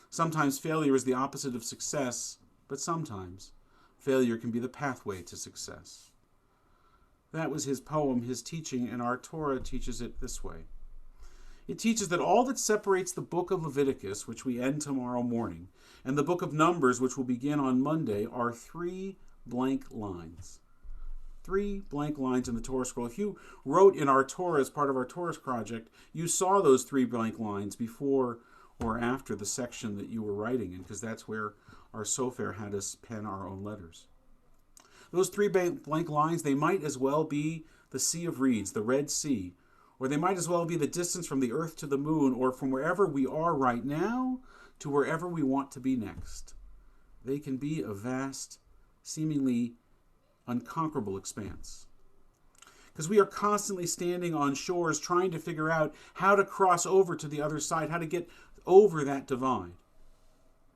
Sometimes failure is the opposite of success, but sometimes failure can be the pathway to success." That was his poem, his teaching, and our Torah teaches it this way. It teaches that all that separates the book of Leviticus, which we end tomorrow morning, and the book of Numbers, which will begin on Monday, are 3 blank lines. 3 blank lines in the Torah scroll. If you wrote in our Torah as part of our Torah project, you saw those 3 blank lines before or after the section that you were writing in, because that's where our sofer had us pen our own letters. Those 3 blank lines, they might as well be the Sea of Reeds, the Red Sea, or they might as well be the distance from the earth to the moon, or from wherever we are right now to wherever we want to be next. They can be a vast, seemingly unconquerable expanse. Because we are constantly standing on shores trying to figure out how to cross over to the other side, how to get over that divide.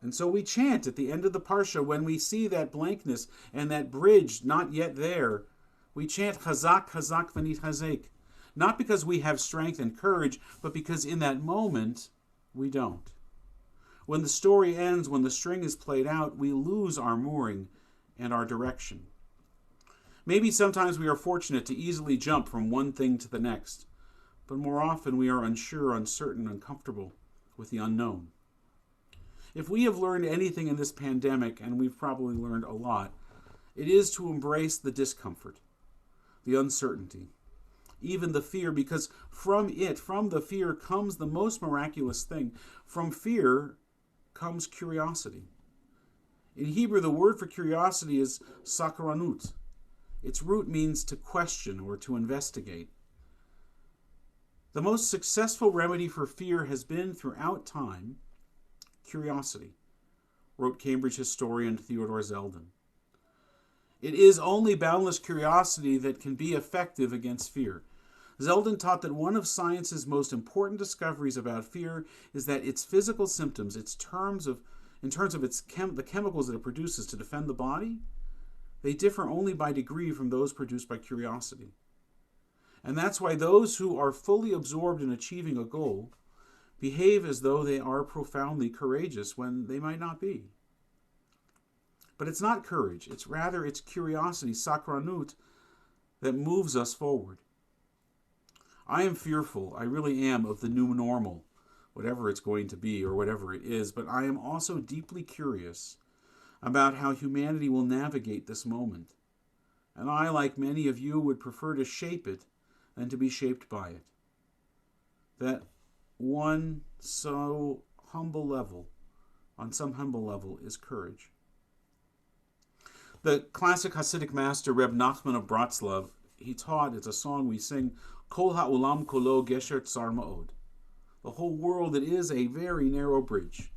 And so we chant at the end of the Parsha, when we see that blankness and that bridge not yet there, we chant Chazak, Chazak v'nit Chazek. Not because we have strength and courage, but because in that moment, we don't. When the story ends, when the string is played out, we lose our mooring and our direction. Maybe sometimes we are fortunate to easily jump from one thing to the next, but more often we are unsure, uncertain, uncomfortable with the unknown. If we have learned anything in this pandemic, and we've probably learned a lot, it is to embrace the discomfort, the uncertainty, even the fear, because from the fear, comes the most miraculous thing. From fear comes curiosity. In Hebrew, the word for curiosity is sakranut. Its root means to question or to investigate. The most successful remedy for fear has been, throughout time, curiosity, wrote Cambridge historian Theodore Zeldin. It is only boundless curiosity that can be effective against fear. Zeldin taught that one of science's most important discoveries about fear is that its physical symptoms, in terms of the chemicals that it produces to defend the body, they differ only by degree from those produced by curiosity. And that's why those who are fully absorbed in achieving a goal behave as though they are profoundly courageous when they might not be. But it's not courage, it's curiosity, sakranut, that moves us forward. I am fearful, I really am, of the new normal, whatever it's going to be or whatever it is, but I am also deeply curious about how humanity will navigate this moment. And I, like many of you, would prefer to shape it than to be shaped by it. That on some humble level, is courage. The classic Hasidic master, Reb Nachman of Bratslav, he taught, it's a song we sing, Kol ha'olam kolo gesher tsar ma'od. The whole world, it is a very narrow bridge.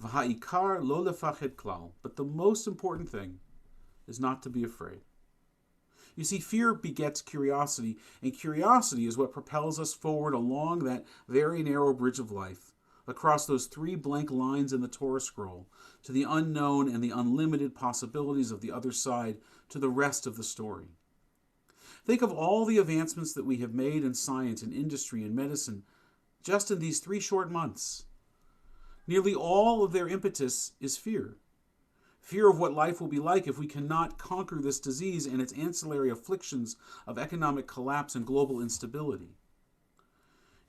V'ha'ikar lo lefached klal. But the most important thing is not to be afraid. You see, fear begets curiosity, and curiosity is what propels us forward along that very narrow bridge of life, across those 3 blank lines in the Torah scroll, to the unknown and the unlimited possibilities of the other side, to the rest of the story. Think of all the advancements that we have made in science, in industry, in medicine, just in these 3 short months. Nearly all of their impetus is fear. Fear of what life will be like if we cannot conquer this disease and its ancillary afflictions of economic collapse and global instability.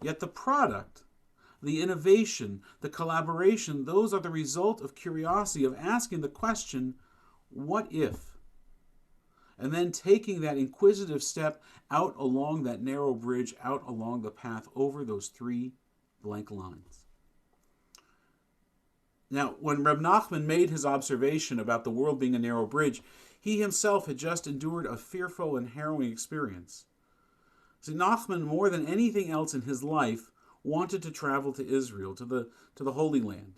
Yet the product, the innovation, the collaboration, those are the result of curiosity, of asking the question, what if? And then taking that inquisitive step out along that narrow bridge, out along the path over those 3 blank lines. Now, when Reb Nachman made his observation about the world being a narrow bridge, he himself had just endured a fearful and harrowing experience. See, Nachman, more than anything else in his life, wanted to travel to Israel, to the Holy Land.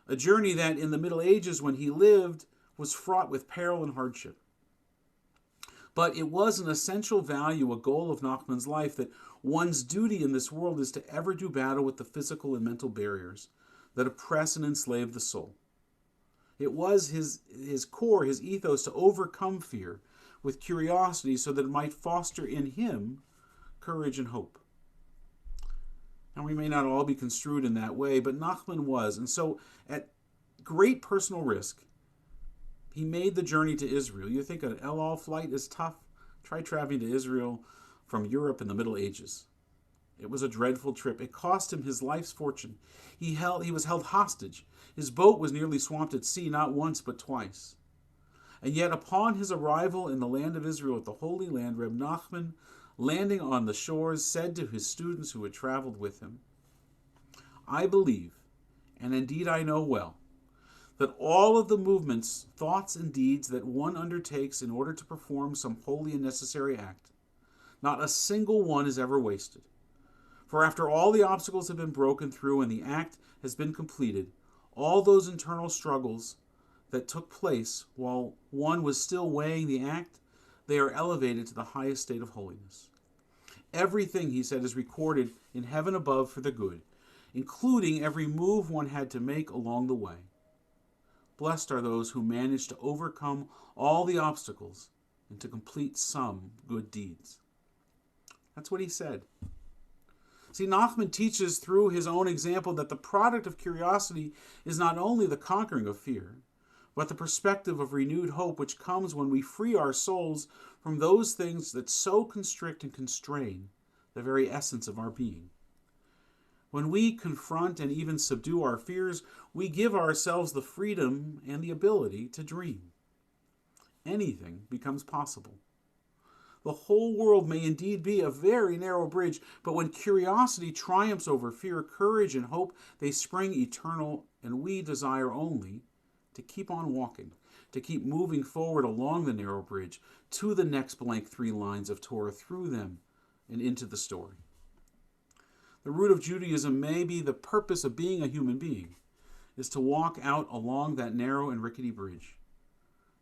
A journey that, in the Middle Ages when he lived, was fraught with peril and hardship. But it was an essential value, a goal of Nachman's life, that one's duty in this world is to ever do battle with the physical and mental barriers that oppress and enslave the soul. It was his core, his ethos, to overcome fear with curiosity so that it might foster in him courage and hope. Now, we may not all be construed in that way, but Nachman was. And so, at great personal risk, he made the journey to Israel. You think an El Al flight is tough? Try traveling to Israel from Europe in the Middle Ages. It was a dreadful trip. It cost him his life's fortune. He was held hostage. His boat was nearly swamped at sea, not once but twice. And yet, upon his arrival in the land of Israel, at the Holy Land, Reb Nachman, landing on the shores, said to his students who had traveled with him, "I believe, and indeed I know well, that all of the movements, thoughts, and deeds that one undertakes in order to perform some holy and necessary act, not a single one is ever wasted. For after all the obstacles have been broken through and the act has been completed, all those internal struggles that took place while one was still weighing the act, they are elevated to the highest state of holiness. Everything," he said, "is recorded in heaven above for the good, including every move one had to make along the way. Blessed are those who manage to overcome all the obstacles and to complete some good deeds." That's what he said. See, Nachman teaches through his own example that the product of curiosity is not only the conquering of fear, but the perspective of renewed hope which comes when we free our souls from those things that so constrict and constrain the very essence of our being. When we confront and even subdue our fears, we give ourselves the freedom and the ability to dream. Anything becomes possible. The whole world may indeed be a very narrow bridge, but when curiosity triumphs over fear, courage and hope, they spring eternal, and we desire only to keep on walking, to keep moving forward along the narrow bridge to the next blank 3 lines of Torah, through them and into the story. The root of Judaism may be the purpose of being a human being, is to walk out along that narrow and rickety bridge.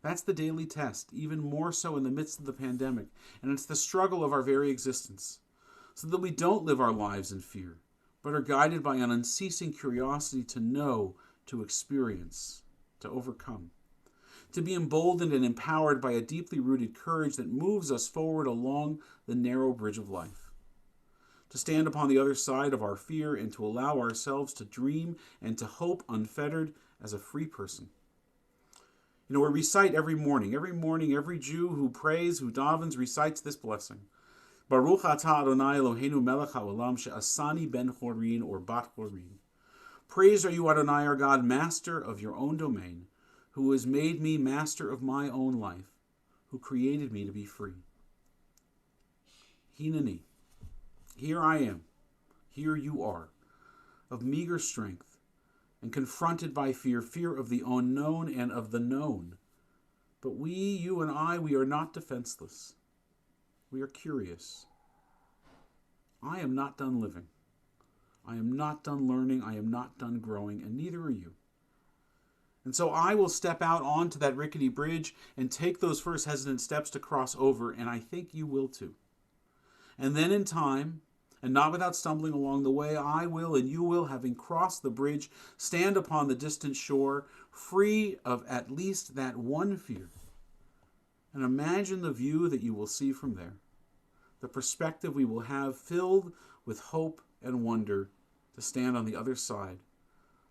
That's the daily test, even more so in the midst of the pandemic, and it's the struggle of our very existence, so that we don't live our lives in fear, but are guided by an unceasing curiosity to know, to experience, to overcome, to be emboldened and empowered by a deeply rooted courage that moves us forward along the narrow bridge of life, to stand upon the other side of our fear and to allow ourselves to dream and to hope unfettered as a free person. We recite every morning, every Jew who prays, who davens, recites this blessing. Baruch atah Adonai Eloheinu melech haolam she'asani ben chorin or bat chorin. Praised are you, Adonai, our God, master of your own domain, who has made me master of my own life, who created me to be free. Hineni, here I am, here you are, of meager strength, and confronted by fear, fear of the unknown and of the known. But we, you and I, we are not defenseless. We are curious. I am not done living. I am not done learning. I am not done growing, and neither are you. And so I will step out onto that rickety bridge and take those first hesitant steps to cross over, and I think you will too. And then in time, and not without stumbling along the way, I will and you will, having crossed the bridge, stand upon the distant shore, free of at least that one fear. And imagine the view that you will see from there, the perspective we will have filled with hope and wonder to stand on the other side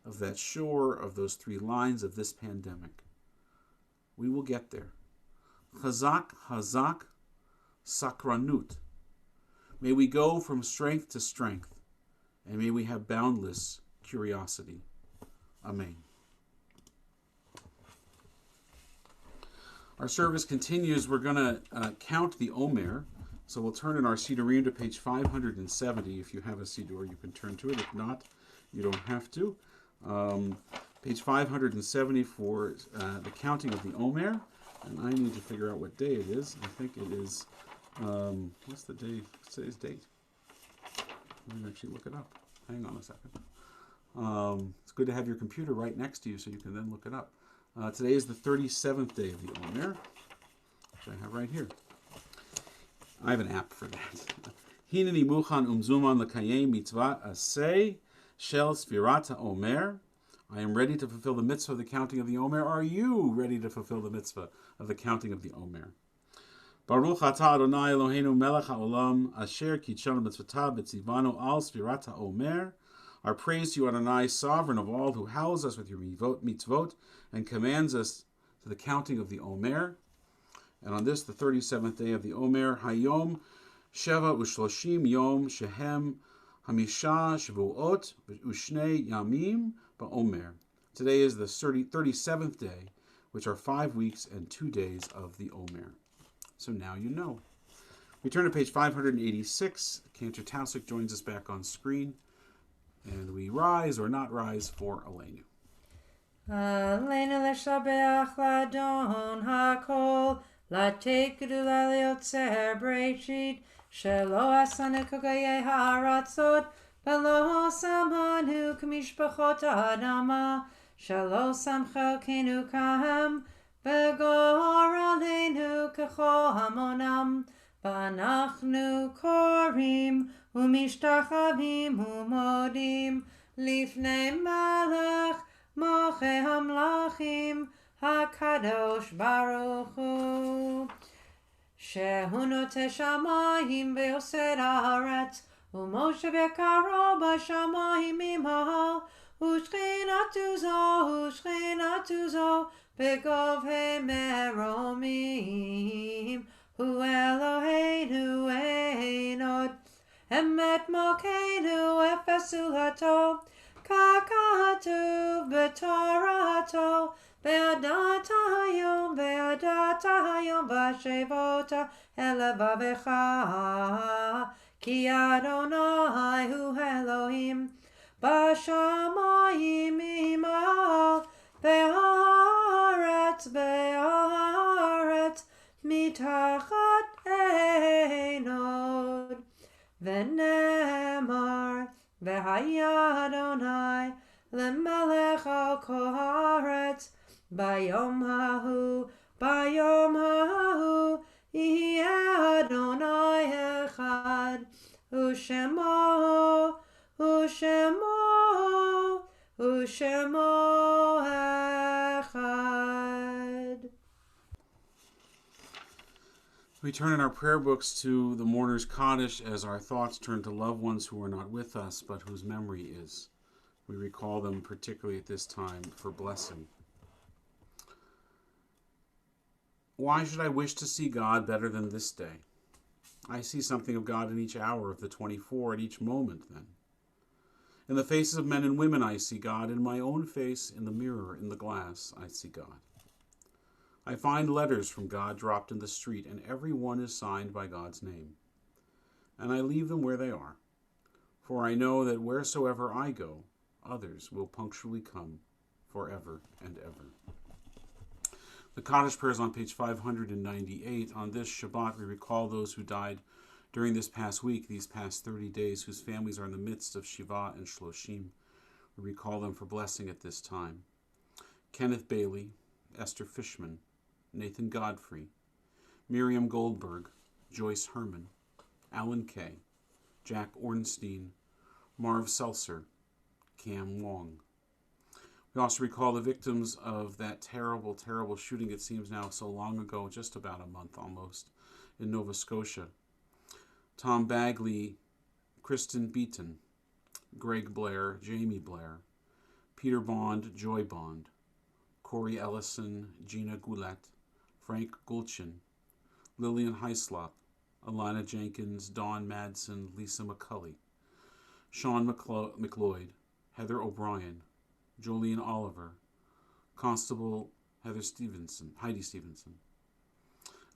of that shore of those 3 lines of this pandemic. We will get there. Chazak, hazak, sakranut. May we go from strength to strength, and may we have boundless curiosity. Amen. Our service continues. We're going to count the Omer, So we'll turn in our Sidurim to page 570. If you have a Sidur, you can turn to it. If not, you don't have to. Page 570 for the counting of the Omer. And I need to figure out what day it is. I think it is, what's the day? What's today's date? Let me actually look it up. Hang on a second. It's good to have your computer right next to you so you can then look it up. Today is the 37th day of the Omer, which I have right here. I have an app for that. Hineni muchan umzuman l'kayem mitzvah aseh shel sfirat Omer. I am ready to fulfill the mitzvah of the counting of the Omer. Are you ready to fulfill the mitzvah of the counting of the Omer? Baruch atah Adonai Eloheinu melech haolam asher kitshanu mitzvotav v'tzivanu al sfirat Omer. Our praise to you, Adonai, sovereign of all, who howls us with your mitzvot and commands us to the counting of the Omer. And on this, the 37th day of the Omer, Hayom Sheva Ushloshim Yom Shehem Hamisha Shavuot Ushnei Yamim Ba'Omer. Today is the 37th day, which are 5 weeks and 2 days of the Omer. So now you know. We turn to page 586. Cantor Tausik joins us back on screen. And we rise or not rise for Aleinu. Aleinu l'shabeach l'adon hakol, l'teit gedula liotzer breishit, shelo asanu kogayei haratzot, v'lo samanu k'mishpachot ha'adama, shelo samcha kenu kahem, v'gor aleinu k'chol hamonam, v'anachnu korim, ומשתחווים ומודים לפני מלך מלכי המלכים הקדוש ברוך הוא שהוא נוטה שמיים ויוסד הארץ ומשה וקרו בשמיים ממעל ושכינתו זו בגובהי מרומים הוא אלוהינו אין עוד אמת מלכנו אפסולתו, ככתוב בתורתו, וידעת היום ושבות אל לבבך, כי אדוני הוא אלוהים, בשמיים ממעל, בארץ מתחת אין עוד. ונאמר, והיה אדוני למלך על כל הארץ, ביום ההוא יהיה אדוני אחד, ושמו אחד. We turn in our prayer books to the mourner's Kaddish as our thoughts turn to loved ones who are not with us, but whose memory is. We recall them particularly at this time for blessing. Why should I wish to see God better than this day? I see something of God in each hour of the 24, at each moment then. In the faces of men and women I see God, in my own face, in the mirror, in the glass, I see God. I find letters from God dropped in the street, and every one is signed by God's name. And I leave them where they are, for I know that wheresoever I go, others will punctually come forever and ever. The Kaddish prayer is on page 598. On this Shabbat, we recall those who died during this past week, these past 30 days, whose families are in the midst of Shiva and Shloshim. We recall them for blessing at this time. Kenneth Bailey, Esther Fishman, Nathan Godfrey, Miriam Goldberg, Joyce Herman, Alan Kay, Jack Ornstein, Marv Seltzer, Cam Wong. We also recall the victims of that terrible, terrible shooting, it seems now so long ago, just about a month almost, in Nova Scotia. Tom Bagley, Kristen Beaton, Greg Blair, Jamie Blair, Peter Bond, Joy Bond, Corey Ellison, Gina Goulet, Frank Gulchin, Lillian Heislop, Alana Jenkins, Dawn Madsen, Lisa McCulley, Sean McLeod, Heather O'Brien, Jolene Oliver, Constable Heidi Stevenson,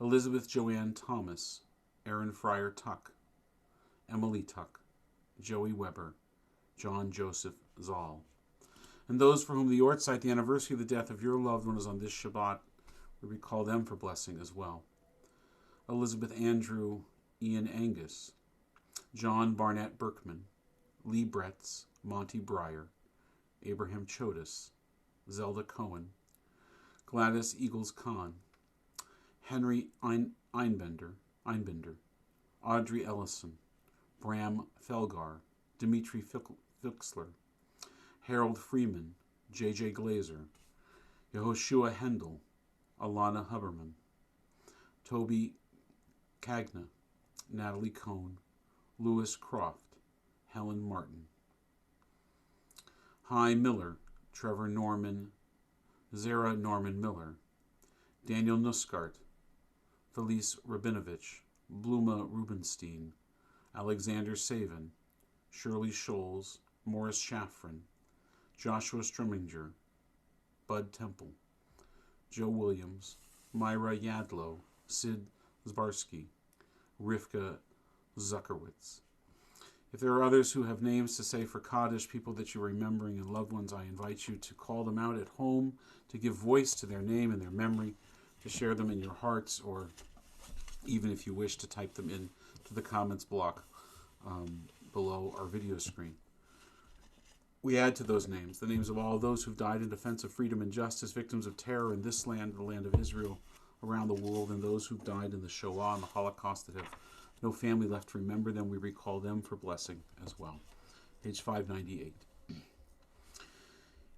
Elizabeth Joanne Thomas, Aaron Fryer Tuck, Emily Tuck, Joey Weber, John Joseph Zoll. And those for whom the Yortzeit, the anniversary of the death of your loved one, is on this Shabbat, we recall them for blessing as well. Elizabeth Andrew Ian Angus, John Barnett Berkman, Lee Bretz, Monty Breyer, Abraham Chodas, Zelda Cohen, Gladys Eagles Khan, Henry Einbinder, Audrey Ellison, Bram Felgar, Dimitri Fixler, Harold Freeman, J.J. Glazer, Yehoshua Hendel, Alana Huberman, Toby Cagna, Natalie Cohn, Lewis Croft, Helen Martin, Hy Miller, Trevor Norman, Zara Norman Miller, Daniel Nuskart, Felice Rabinovich, Bluma Rubenstein, Alexander Savin, Shirley Scholes, Morris Shaffrin, Joshua Striminger, Bud Temple, Joe Williams, Myra Yadlow, Sid Zbarsky, Rivka Zuckerwitz. If there are others who have names to say for Kaddish, people that you're remembering and loved ones, I invite you to call them out at home, to give voice to their name and their memory, to share them in your hearts, or even if you wish to type them in to the comments block below our video screen. We add to those names the names of all those who've died in defense of freedom and justice, victims of terror in this land, the land of Israel, around the world, and those who've died in the Shoah and the Holocaust that have no family left to remember them. We recall them for blessing as well. Page 598.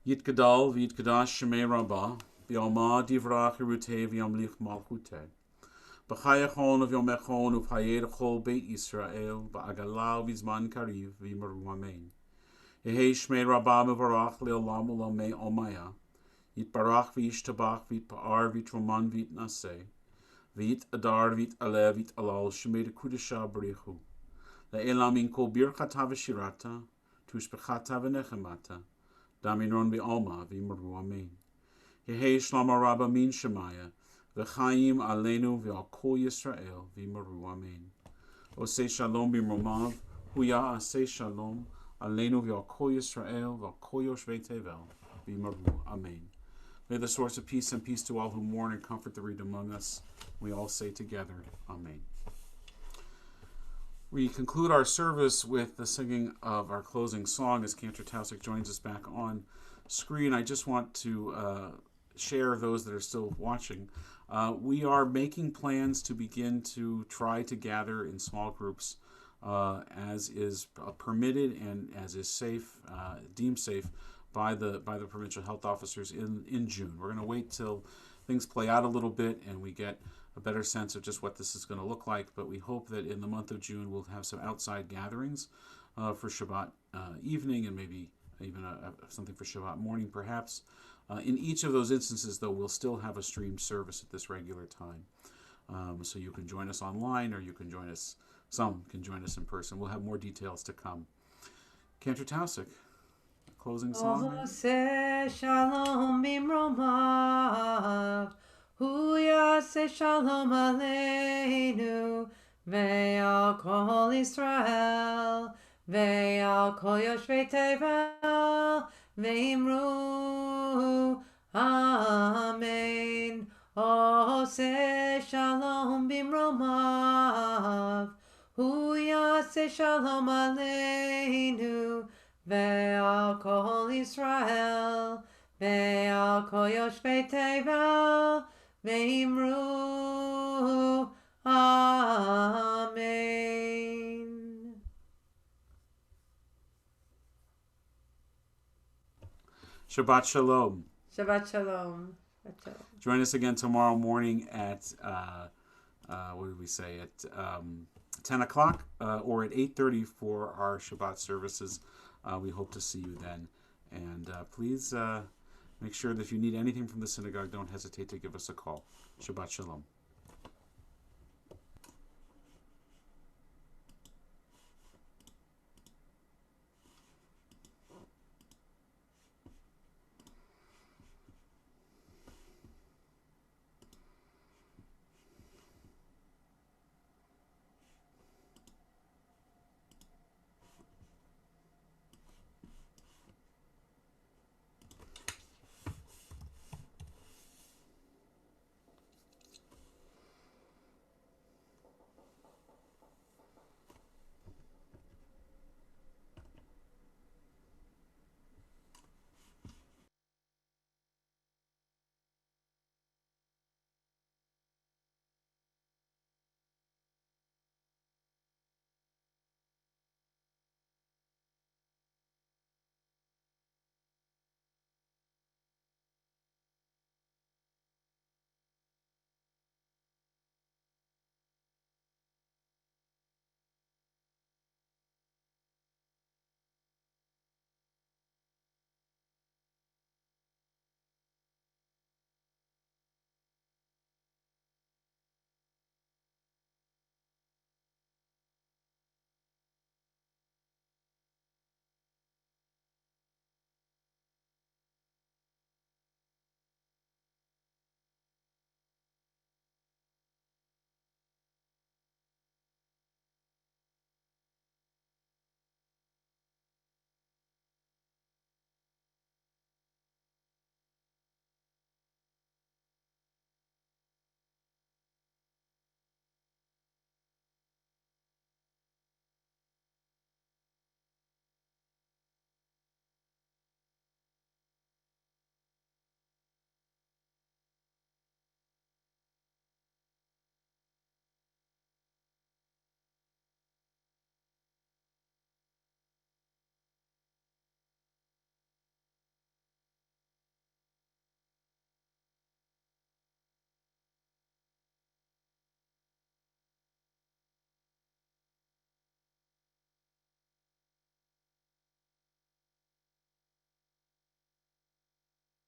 Yitgadal v'yitgadash shemei rabbah v'yalma divrach irutei v'yamlich malchutei b'chayachon v'yomechon uv'hayed beit Yisrael ba'agalau v'zman kariv v'yimaru amen. Yehei shmei rabbah mevarach le'olam u'lamei omaya yitbarach v'yishtabach v'yitpa'ar v'yitroman v'yitnaseh Vit adar vit ale vit alal shemei kudesha barichu le'elam in kol birchata v'shirata tushbechata v'nechemata daminon v'alma v'yimaru amen. Yehei shlama rabba min shemaya v'chaim aleinu v'al kol Yisrael v'yimaru amen. Osei shalom b'mromav huya asei shalom aleinu v'al kol Yisrael v'al kol yoshvei tevel v'yimaru amen. May the source of peace and peace to all who mourn and comfort the reed among us. We all say together, Amen. We conclude our service with the singing of our closing song as Cantor Tausig joins us back on screen. I just want to share those that are still watching. We are making plans to begin to try to gather in small groups as is permitted and as is safe, deemed safe by the provincial health officers in June. We're going to wait till things play out a little bit and we get a better sense of just what this is going to look like, but we hope that in the month of June we'll have some outside gatherings for Shabbat evening and maybe even something for Shabbat morning perhaps. In each of those instances, though, we'll still have a streamed service at this regular time. So you can join us online or you can join us, some can join us in person. We'll have more details to come. Cantor Tausig. Closing song. Ose shalom bimromav, hu yaseh shalom aleinu, ve'al kol Yisrael, ve'al kol yoshvei tevel, ve'imru amen. Ose shalom bimromav, hu yaseh shalom aleinu, Ve'al kol Yisrael, ve'al kol yoshvei tevel, ve'imru amen. Shabbat Shalom. Shabbat Shalom. Join us again tomorrow morning at, what did we say, at 10 o'clock or at 8:30 for our Shabbat services. We hope to see you then. And please make sure that if you need anything from the synagogue, don't hesitate to give us a call. Shabbat Shalom.